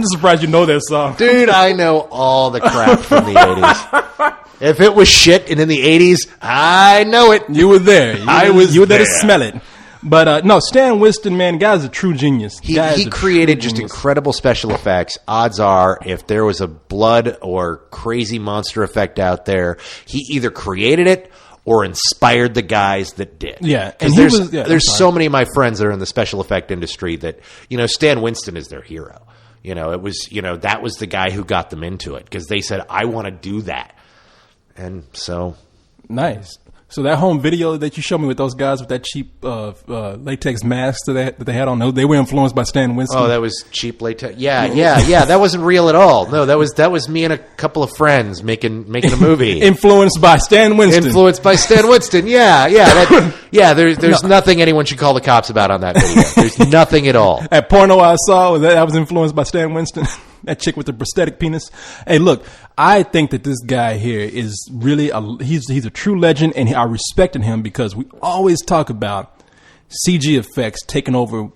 just surprised you know that song. Dude, I know all the crap from the 80s. If it was shit and in the 80s, I know it. You were there. You were there to there. smell it. But no, Stan Winston, man, guy's a true genius. He created just incredible special effects. Odds are, if there was a blood or crazy monster effect out there, he either created it or inspired the guys that did. Yeah. And there's so many of my friends that are in the special effect industry that, Stan Winston is their hero. You know, it was, you know, that was the guy who got them into it because they said, I want to do that. And so. Nice. So that home video that you showed me with those guys with that cheap latex mask that they had on, they were influenced by Stan Winston. Oh, that was cheap latex. Yeah. That wasn't real at all. No, that was me and a couple of friends making a movie. Influenced by Stan Winston. Yeah. There's nothing anyone should call the cops about on that video. There's nothing at all. That porno I saw that was influenced by Stan Winston. That chick with the prosthetic penis. Hey, look, I think that this guy here is really he's a true legend, and I respected him because we always talk about CG effects taking over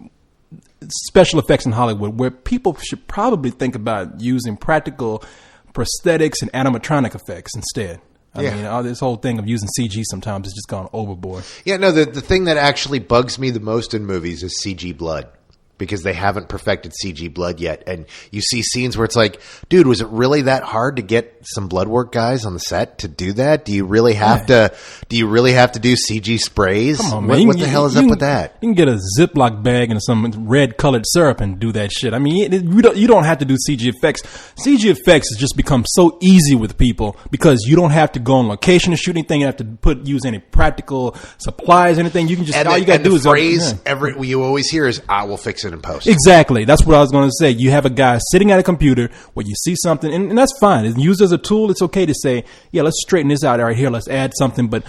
special effects in Hollywood, where people should probably think about using practical prosthetics and animatronic effects instead. I mean, all this whole thing of using CG sometimes has just gone overboard. Yeah, no, the thing that actually bugs me the most in movies is CG blood. Because they haven't perfected CG blood yet. And you see scenes where it's like, dude, was it really that hard to get some blood work guys on the set to do that? Do you really have to do CG sprays? Come on, man. What the hell is up with that? You can get a Ziploc bag and some red colored syrup and do that shit. I mean, you don't have to do CG effects. CG effects has just become so easy with people because you don't have to go on location to shoot anything. You have to use any practical supplies, anything. You can just, all you got to do is phrase you always hear is, I will fix it in post. Exactly. That's what I was going to say. You have a guy sitting at a computer where you see something, and that's fine. It's used as a tool. It's okay to say, yeah, let's straighten this out right here. Let's add something. But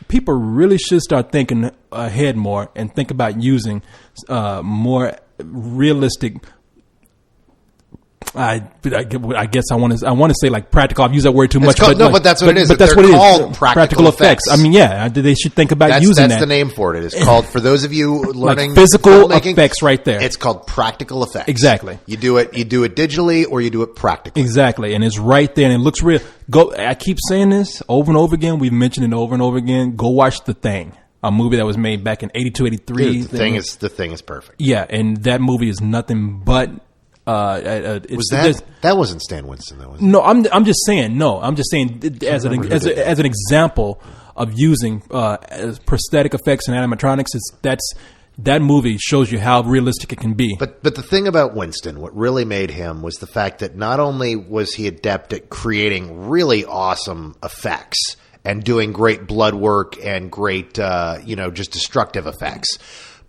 people really should start thinking ahead more and think about using more realistic. I guess I want to say like practical. I've used that word too much. But that's what it is. But that's what it is. Called practical effects. I mean, yeah, they should think about using that. That's the name for it. It's called, for those of you learning like physical effects right there. It's called practical effects. Exactly. You do it digitally or you do it practically. Exactly, and it's right there, and it looks real. I keep saying this over and over again. We've mentioned it over and over again. Go watch The Thing. A movie that was made back in 82, 83. Dude, the thing is perfect. Yeah, and that movie is nothing but. That wasn't Stan Winston though? No, I'm just saying. No, I'm just saying as an example of using prosthetic effects and animatronics. That movie shows you how realistic it can be. But the thing about Winston, what really made him was the fact that not only was he adept at creating really awesome effects and doing great blood work and great just destructive effects.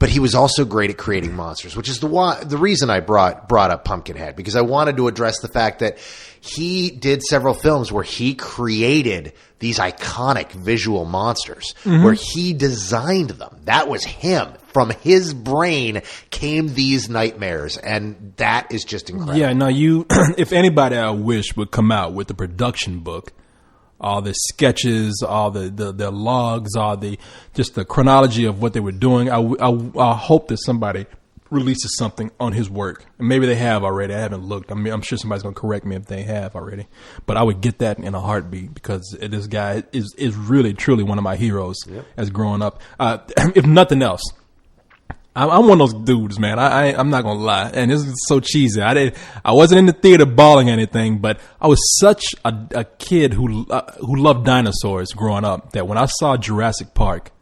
But he was also great at creating monsters, which is the reason I brought up Pumpkinhead, because I wanted to address the fact that he did several films where he created these iconic visual monsters, where he designed them. That was him. From his brain came these nightmares, and that is just incredible. Yeah, no, if anybody I wish would come out with a production book, all the sketches, all the logs, all just the chronology of what they were doing. I hope that somebody releases something on his work. And maybe they have already. I haven't looked. I mean, I'm sure somebody's going to correct me if they have already. But I would get that in a heartbeat because this guy is really, truly one of my heroes as growing up. If nothing else. I'm one of those dudes, man. I'm not gonna lie, and this is so cheesy. I wasn't in the theater bawling or anything, but I was such a kid who loved dinosaurs growing up that when I saw Jurassic Park,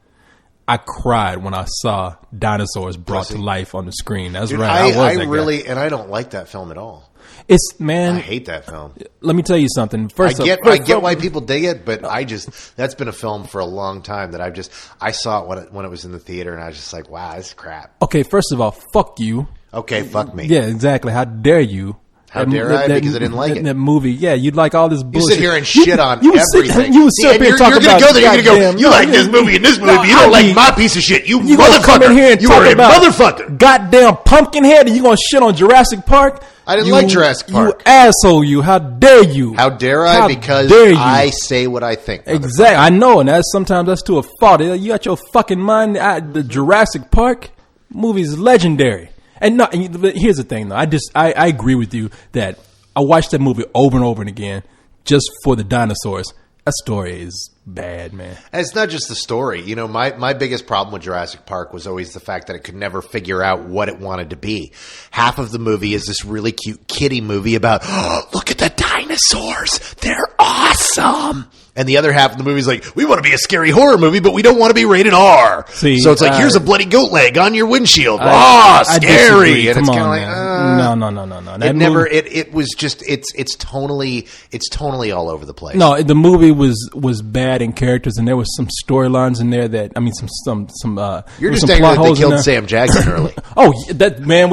I cried when I saw dinosaurs brought to life on the screen. That's right. I really, and I don't like that film at all. I hate that film. Let me tell you something. First, I get why people dig it, but that's been a film for a long time that I saw it when it was in the theater, and I was just like, wow, this is crap. Okay, first of all, fuck you. Okay, fuck me. Yeah, exactly. How dare you? How dare I? Because I didn't like it. That movie, yeah, you'd like all this bullshit. You sit here and shit on everything. You would sit here and talk about. You're gonna go. You like this movie and this movie. But you don't like my piece of shit. You motherfucker. Come in here and talk about motherfucker. Goddamn Pumpkinhead, and you gonna shit on Jurassic Park? I didn't like Jurassic Park. You asshole! You. How dare you? How dare I? Because I say what I think. Exactly. I know, and sometimes that's to a fault. You got your fucking mind. The Jurassic Park movie is legendary. And here's the thing, though. I agree with you that I watched that movie over and over and again just for the dinosaurs. That story is bad, man. And it's not just the story. You know, my biggest problem with Jurassic Park was always the fact that it could never figure out what it wanted to be. Half of the movie is this really cute kiddie movie about, oh, look at the dinosaurs. They're awesome. And the other half of the movie is like, we want to be a scary horror movie, but we don't want to be rated R. See, so it's like, here's a bloody goat leg on your windshield. Scary. And it's kind of like, no. It never. It was just. It's tonally all over the place. No, the movie was bad in characters, and there was some storylines in there that some. You're just some saying plot that they holes in killed there. Sam Jackson early. Oh, that man,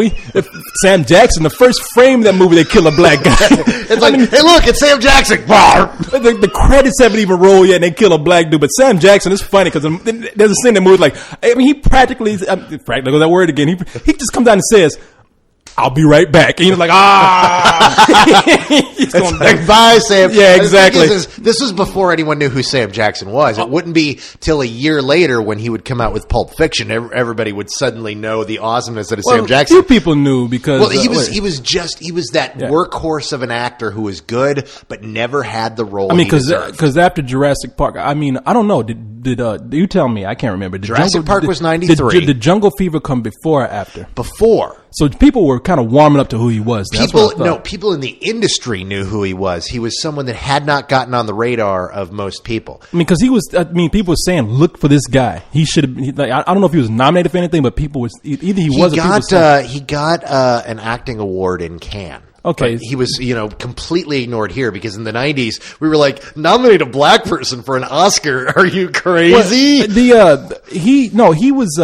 Sam Jackson. The first frame of that movie, they kill a black guy. It's like, hey, look, it's Sam Jackson. The credits haven't even rolled yet, and they kill a black dude. But Sam Jackson is funny because there's a scene in the movie like, I mean, he practically that word again. He just comes out and says, "I'll be right back," and he's like, he's going like, bye, Sam. Yeah, exactly. This was before anyone knew who Sam Jackson was. It wouldn't be till a year later when he would come out with Pulp Fiction. Everybody would suddenly know the awesomeness that is Sam Jackson. Few people knew because he was that workhorse of an actor who was good but never had the role. I mean, because after Jurassic Park, I mean, I don't know. Did you tell me? I can't remember. Jurassic Park was 93. Did Jungle Fever come before or after? Before. So people were kind of warming up to who he was. People in the industry knew who he was. He was someone that had not gotten on the radar of most people. I mean, because he was. I mean, people were saying, "Look for this guy. He should have." Like, I don't know if he was nominated for anything, but people was either he was. He got an acting award in Cannes. Okay. But he was, completely ignored here because in the 90s, we were like, nominate a black person for an Oscar. Are you crazy? Well, he was.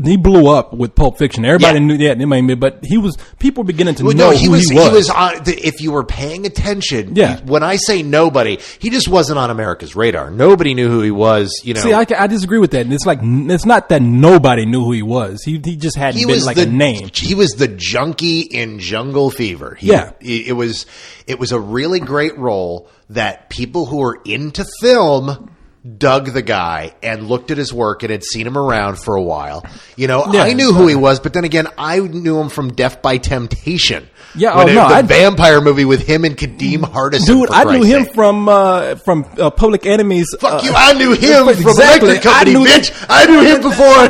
He blew up with Pulp Fiction. Everybody knew, but people were beginning to know who he was. He was on, if you were paying attention, when I say nobody, he just wasn't on America's radar. Nobody knew who he was, See, I disagree with that. It's like, it's not that nobody knew who he was. He just hadn't been like a name. He was the junkie in Jungle Fever. It was a really great role that people who are into film dug the guy and looked at his work and had seen him around for a while. I knew who he was, but then again, I knew him from Death by Temptation. Yeah, the vampire movie with him and Kadeem Hardison. Dude, I knew him from Public Enemies. Fuck you! I knew him from Electric Company, bitch. I knew him before.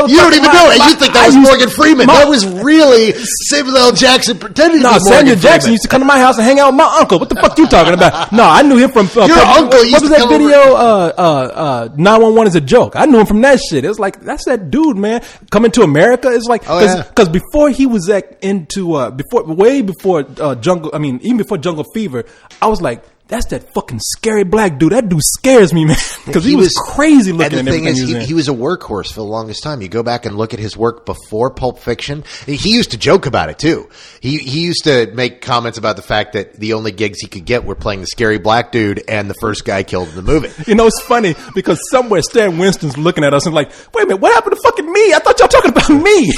You don't even know it. You think that was Morgan Freeman? That was really Samuel L. Jackson pretending to be Morgan Samuel Jackson Freeman. used to come to my house and hang out with my uncle. What the fuck you talking about? No, I knew him from. Your uncle used what was to that video? 911 is a joke. I knew him from that shit. It was like, that's that dude, man. Coming to America. It's like, because before he was way before Jungle. I mean, even before Jungle Fever, I was like, that's that fucking scary black dude. That dude scares me, man, because he was crazy looking. And the thing is, he was a workhorse for the longest time. You go back and look at his work before Pulp Fiction. He used to joke about it too. He used to make comments about the fact that the only gigs he could get were playing the scary black dude and the first guy killed in the movie. It's funny because somewhere Stan Winston's looking at us and like, wait a minute, what happened to fucking me? I thought y'all talking about me.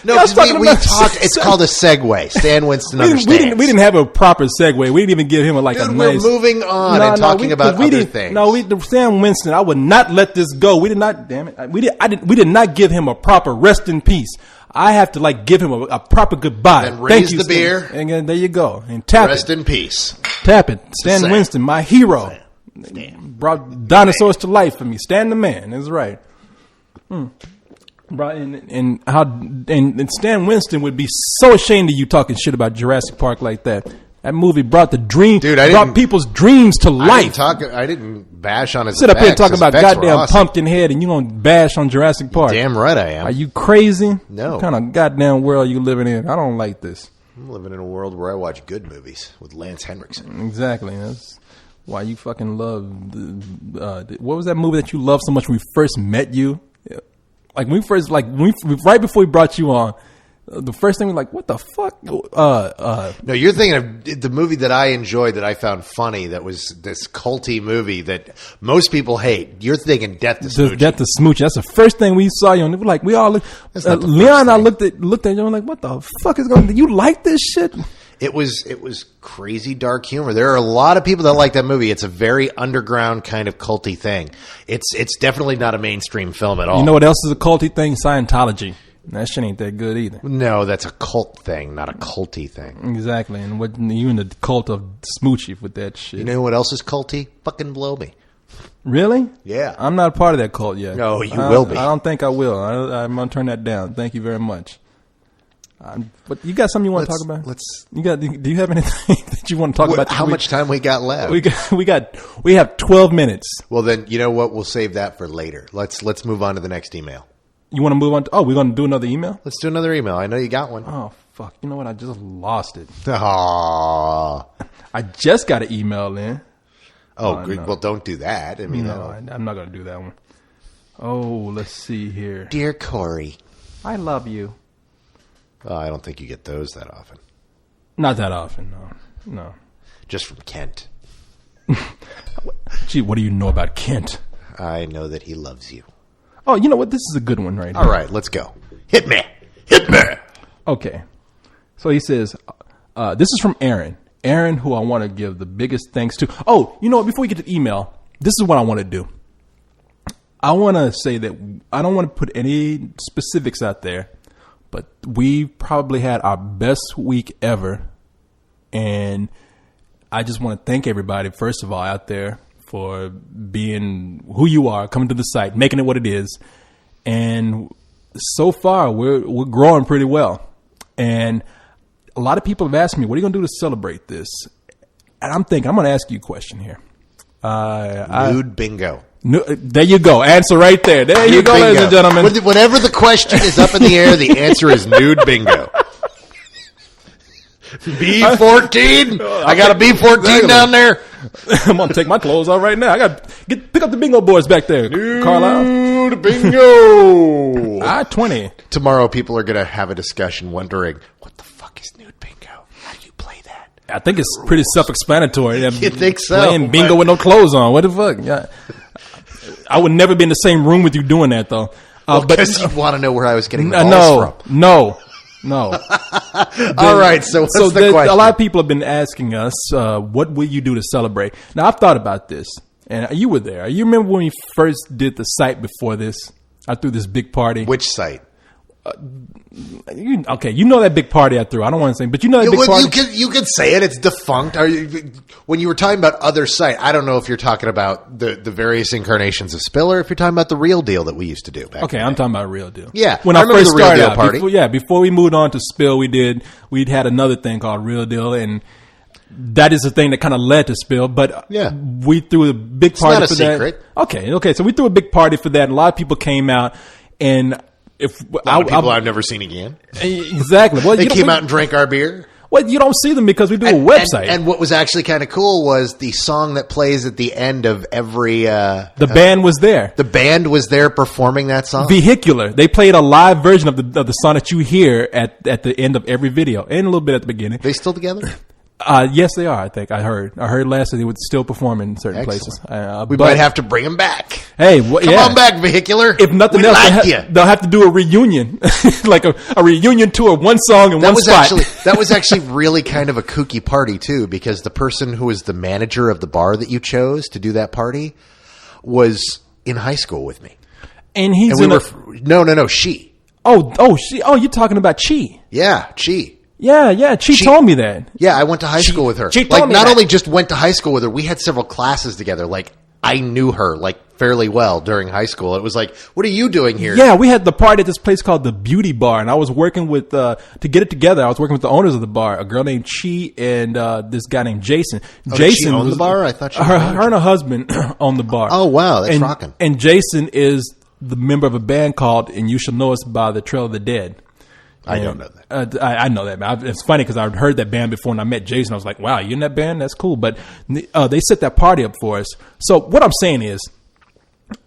No, we talked. It's called a segue. Stan Winston understands. We didn't have a proper segue. We didn't even give him a nice. We're moving on and talking about other things. No, Stan Winston. I would not let this go. We did not. Damn it. We did not give him a proper rest in peace. I have to give him a proper goodbye. And raise the beer. And there you go. And tap rest in peace. Tap it. Stan Winston, my hero. Brought dinosaurs to life for me. Stan the man. That's right. Right, and Stan Winston would be so ashamed of you talking shit about Jurassic Park like that. That movie brought brought people's dreams to life. I didn't bash on his Sit up here and talk about goddamn awesome. Pumpkinhead, and you gonna bash on Jurassic Park? Damn right I am. Are you crazy? No. What kind of goddamn world are you living in? I don't like this. I'm living in a world where I watch good movies with Lance Henriksen. Exactly. That's why you fucking love. What was that movie that you loved so much when we first met you? Like when we first, right before we brought you on, the first thing we were like, what the fuck? No, you're thinking of the movie that I enjoyed that I found funny. That was this culty movie that most people hate. You're thinking Death to Smoochie. Death to Smoochie. That's the first thing we saw you on. We all looked. Leon and I looked at you and like, what the fuck is going on? You like this shit? It was crazy dark humor. There are a lot of people that like that movie. It's a very underground kind of culty thing. It's definitely not a mainstream film at all. You know what else is a culty thing? Scientology. That shit ain't that good either. No, that's a cult thing, not a culty thing. Exactly. And what you in the cult of Smoochie with that shit. You know what else is culty? Fucking Blow Me. Really? Yeah. I'm not a part of that cult yet. No, you will be. I don't think I will. I'm going to turn that down. Thank you very much. But you got something you want to talk about? Do you have anything that you want to talk about? How much time we got left? We have 12 minutes. Well, then you know what? We'll save that for later. Let's move on to the next email. You want to move on? We're going to do another email. Let's do another email. I know you got one. Oh fuck! You know what? I just lost it. Aww. I just got an email in. Oh, good. No. Well, don't do that. I mean, no, I'm not going to do that one. Oh, let's see here. Dear Corey, I love you. I don't think you get those that often. Not that often, no. Just from Kent. Gee, what do you know about Kent? I know that he loves you. Oh, you know what? This is a good one right here. All right, let's go. Hit me. Okay. So he says, this is from Aaron. Aaron, who I want to give the biggest thanks to. Oh, you know what? Before we get to the email, this is what I want to do. I want to say that I don't want to put any specifics out there, but we probably had our best week ever. And I just want to thank everybody, first of all, out there for being who you are, coming to the site, making it what it is. And so far, we're growing pretty well. And a lot of people have asked me, what are you going to do to celebrate this? And I'm thinking, I'm going to ask you a question here. Nude bingo. There you go. Answer right there. There you go, ladies and gentlemen. Whatever the question is up in the air, the answer is nude bingo. B14. I got a B14 down there. I'm going to take my clothes off right now. I got to pick up the bingo boards back there, Carlisle. Nude bingo. 20. Tomorrow people are going to have a discussion wondering, what the fuck is nude bingo? How do you play that? I think it's pretty self-explanatory. You think so? Playing bingo with no clothes on. What the fuck? Yeah. I would never be in the same room with you doing that, though. Because you want to know where I was getting the balls from. No. All right, so what's the question? A lot of people have been asking us, what will you do to celebrate? Now, I've thought about this, and you were there. You remember when we first did the site before this? I threw this big party. Which site? You know that big party I threw. I don't want to say, but you know that big party. You could say it. It's defunct. When you were talking about other site, I don't know if you're talking about the various incarnations of Spill or if you're talking about the Real Deal that we used to do back Okay, I'm talking about Real Deal. Yeah, when I remember first the Real started Deal out, party. Before we moved on to Spill, we'd had another thing called Real Deal, and that is the thing that kind of led to Spill. But yeah, we threw a big party for that. Secret. Okay, so we threw a big party for that. And a lot of people came out, and people I've never seen again. Exactly. Well, they came out and drank our beer. Well, you don't see them because we do a website. And what was actually kind of cool was the song that plays at the end of every... the band was there. The band was there performing that song? Vehicular. They played a live version of the song that you hear at the end of every video and a little bit at the beginning. They still together? Yes, they are. I think I heard last that they would still perform in certain places. We might have to bring them back. Hey, come on back, Vehicular. If nothing else, they'll have to do a reunion, like a reunion tour, one song in one spot. That was actually really kind of a kooky party too, because the person who was the manager of the bar that you chose to do that party was in high school with me, and she. She. Oh, you're talking about Chi? Yeah, Chi. Yeah. She told me that. Yeah, I went to high school with her. She told me not only just went to high school with her, we had several classes together. Like, I knew her, fairly well during high school. It was like, what are you doing here? Yeah, we had the party at this place called the Beauty Bar, and I was working with, to get it together, I was working with the owners of the bar, a girl named Chi and this guy named Jason. Jason owned the bar? I thought her and her husband owned the bar. Oh, wow, that's rocking. And Jason is the member of a band called, and you shall know us by the Trail of the Dead. I don't know that. I know that, man. It's funny because I've heard that band before, and I met Jason. I was like, wow, you in that band? That's cool. But they set that party up for us. So what I'm saying is,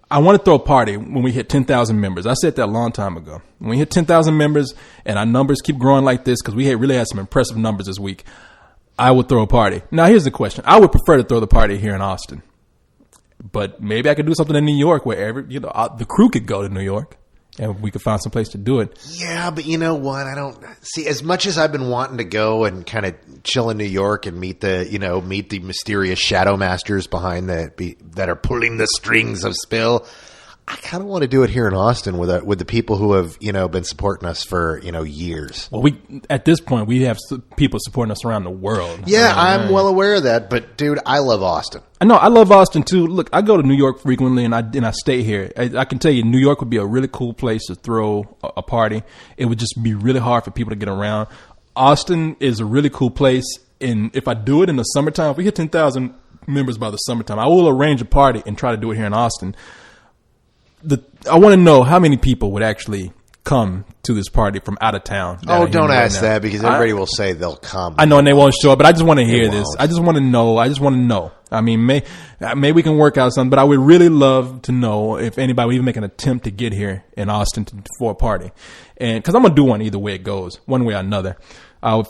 I want to throw a party when we hit 10,000 members. I said that a long time ago. When we hit 10,000 members and our numbers keep growing like this, because we really had some impressive numbers this week, I would throw a party. Now, here's the question. I would prefer to throw the party here in Austin. But maybe I could do something in New York where the crew could go to New York. And we could find some place to do it. Yeah, but you know what? I don't see, as much as I've been wanting to go and kind of chill in New York and meet the mysterious shadow masters behind that are pulling the strings of Spill. I kind of want to do it here in Austin with the people who have, been supporting us for, years. Well, at this point, we have people supporting us around the world. Yeah, I'm well aware of that. But, dude, I love Austin. I know. I love Austin, too. Look, I go to New York frequently, and I stay here. I can tell you, New York would be a really cool place to throw a party. It would just be really hard for people to get around. Austin is a really cool place. And if I do it in the summertime, if we hit 10,000 members by the summertime, I will arrange a party and try to do it here in Austin. I want to know how many people would actually come to this party from out of town. Oh, don't ask that because everybody will say they'll come. I know, and they won't show up, but I just want to hear this. I just want to know. I mean, maybe we can work out something, but I would really love to know if anybody would even make an attempt to get here in Austin for a party. And because I'm going to do one either way it goes, one way or another.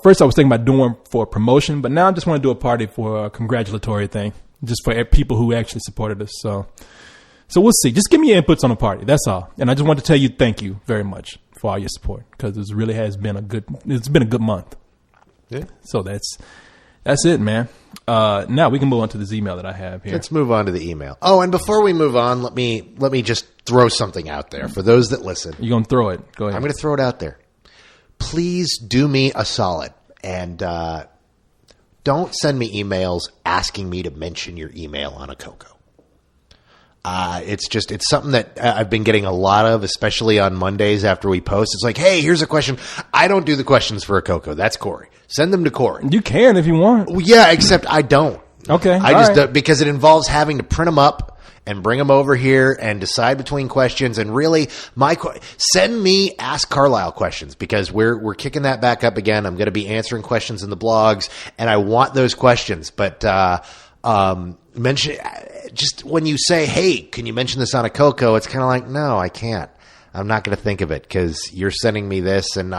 First, I was thinking about doing one for a promotion, but now I just want to do a party for a congratulatory thing, just for people who actually supported us. So we'll see. Just give me your inputs on the party. That's all. And I just want to tell you thank you very much for all your support because it really has been a good month. Yeah. So that's it, man. Now we can move on to this email that I have here. Let's move on to the email. Oh, and before we move on, let me just throw something out there for those that listen. You're going to throw it. Go ahead. I'm going to throw it out there. Please do me a solid and don't send me emails asking me to mention your email on a Coco. It's something that I've been getting a lot of, especially on Mondays after we post. It's like, hey, here's a question. I don't do the questions for a Coco. That's Corey. Send them to Corey. You can if you want. Well, yeah, except I don't. Okay. I just don't, because it involves having to print them up and bring them over here and decide between questions. And really, send me Ask Carlisle questions because we're kicking that back up again. I'm going to be answering questions in the blogs, and I want those questions. But mention just when you say, hey, can you mention this on a Coco? It's kind of like, no, I can't. I'm not going to think of it because you're sending me this and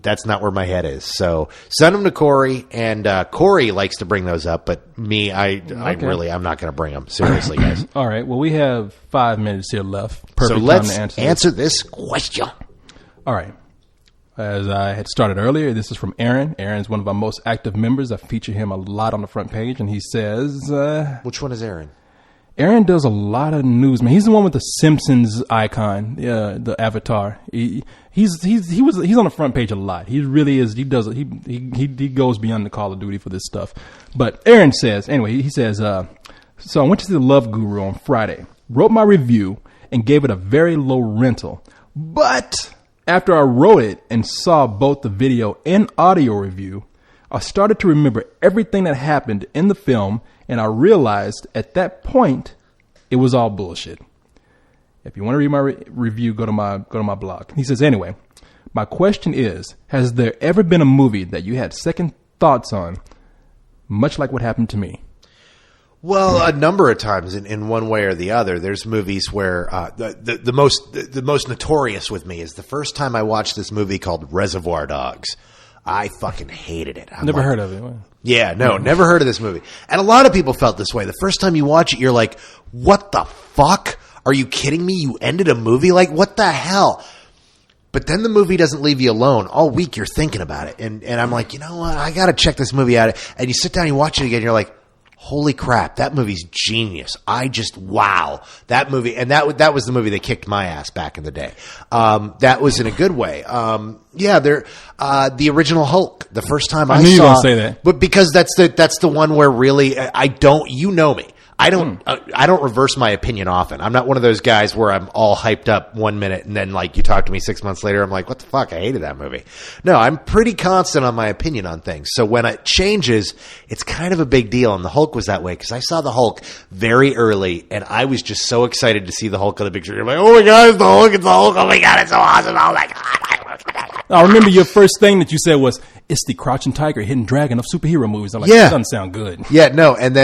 that's not where my head is. So send them to Corey, and Corey likes to bring those up, but me, I'm not going to bring them. Seriously, guys. All right. Well, we have 5 minutes here left. Perfect so let's time to answer this question. All right. As I had started earlier, this is from Aaron. Aaron's one of our most active members. I feature him a lot on the front page, and he says... Which one is Aaron? Aaron does a lot of news, man. He's the one with the Simpsons icon, the avatar. He's on the front page a lot. He really is. He goes beyond the Call of Duty for this stuff. But Aaron says, anyway, he says, so I went to see The Love Guru on Friday, wrote my review, and gave it a very low rental. But after I wrote it and saw both the video and audio review, I started to remember everything that happened in the film, and I realized at that point it was all bullshit. If you want to read my review, go to my blog. He says, anyway, my question is, has there ever been a movie that you had second thoughts on, much like what happened to me? Well, a number of times in one way or the other. There's movies where the most notorious with me is the first time I watched this movie called Reservoir Dogs. I fucking hated it. Never heard of it. Yeah, no, never heard of this movie. And a lot of people felt this way. The first time you watch it, you're like, what the fuck? Are you kidding me? You ended a movie? Like, what the hell? But then the movie doesn't leave you alone. All week you're thinking about it. And I'm like, you know what? I got to check this movie out. And you sit down and you watch it again. And you're like, holy crap, that movie's genius. Wow. That movie. And that was the movie that kicked my ass back in the day. That was in a good way. The original Hulk, the first time I saw. I knew you were going to say that. But because that's the one where really, you know me. I don't reverse my opinion often. I'm not one of those guys where I'm all hyped up 1 minute and then like you talk to me 6 months later, I'm like, what the fuck? I hated that movie. No, I'm pretty constant on my opinion on things. So when it changes, it's kind of a big deal. And the Hulk was that way because I saw the Hulk very early and I was just so excited to see the Hulk on the big screen. I'm like, oh my God, it's the Hulk. It's the Hulk. Oh my God, it's so awesome. Oh my God. I remember your first thing that you said was, it's the Crouching Tiger, Hidden Dragon of superhero movies. I'm like, that doesn't sound good. Yeah, no. And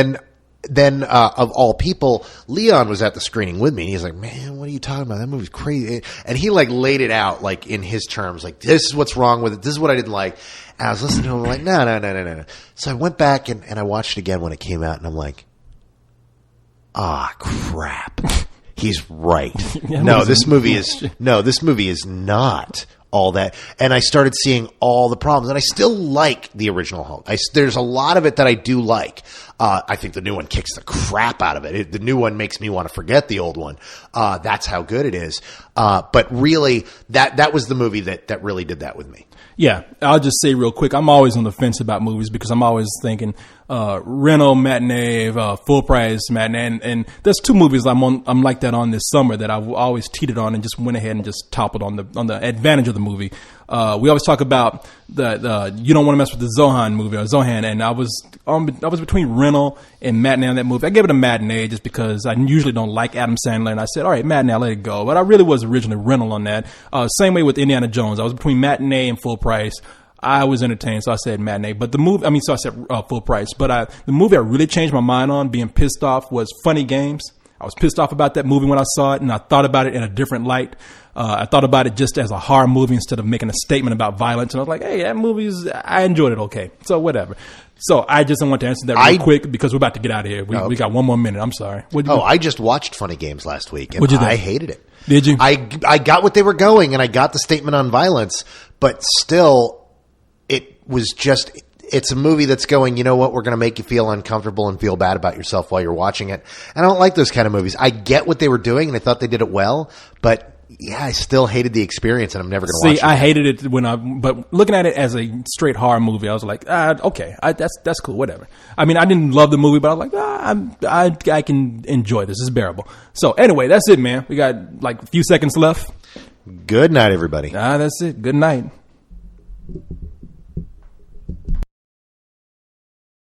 then of all people, Leon was at the screening with me, and he's like, man, what are you talking about? That movie's crazy. And he like laid it out like in his terms, like this is what's wrong with it. This is what I didn't like. And I was listening to him like, no. So I went back and I watched it again when it came out, and I'm like, crap. He's right. This movie is not all that. And I started seeing all the problems. And I still like the original Hulk. There's a lot of it that I do like. I think the new one kicks the crap out of it. The new one makes me want to forget the old one. That's how good it is. But really, that was the movie that really did that with me. Yeah, I'll just say real quick, I'm always on the fence about movies because I'm always thinking rental matinee, full price matinee, and there's two movies I'm like that on this summer that I've always teetered on and just went ahead and just toppled on the advantage of the movie. We always talk about the you don't want to mess with the Zohan movie or Zohan, and I was between rental and matinee on that movie. I gave it a matinee just because I usually don't like Adam Sandler, and I said, all right, matinee, I'll let it go. But I really was originally rental on that. Same way with Indiana Jones. I was between matinee and full price. I was entertained, so I said matinee. But the movie, so I said full price. But the movie I really changed my mind on, being pissed off, was Funny Games. I was pissed off about that movie when I saw it, and I thought about it in a different light. I thought about it just as a horror movie instead of making a statement about violence. And I was like, hey, I enjoyed it okay. So whatever. So I just want to answer that real quick because we're about to get out of here. We got one more minute. I'm sorry. I just watched Funny Games last week, and I hated it. Did you? I got what they were going, and I got the statement on violence, but still, it was just... It's a movie that's going, you know what, we're going to make you feel uncomfortable and feel bad about yourself while you're watching it. And I don't like those kind of movies. I get what they were doing, and I thought they did it well, but yeah, I still hated the experience, and I'm never going to watch it. See, I hated it but looking at it as a straight horror movie, I was like, okay, that's cool, whatever. I mean, I didn't love the movie, but I was like, I can enjoy this. It's bearable. So anyway, that's it, man. We got like a few seconds left. Good night, everybody. That's it. Good night.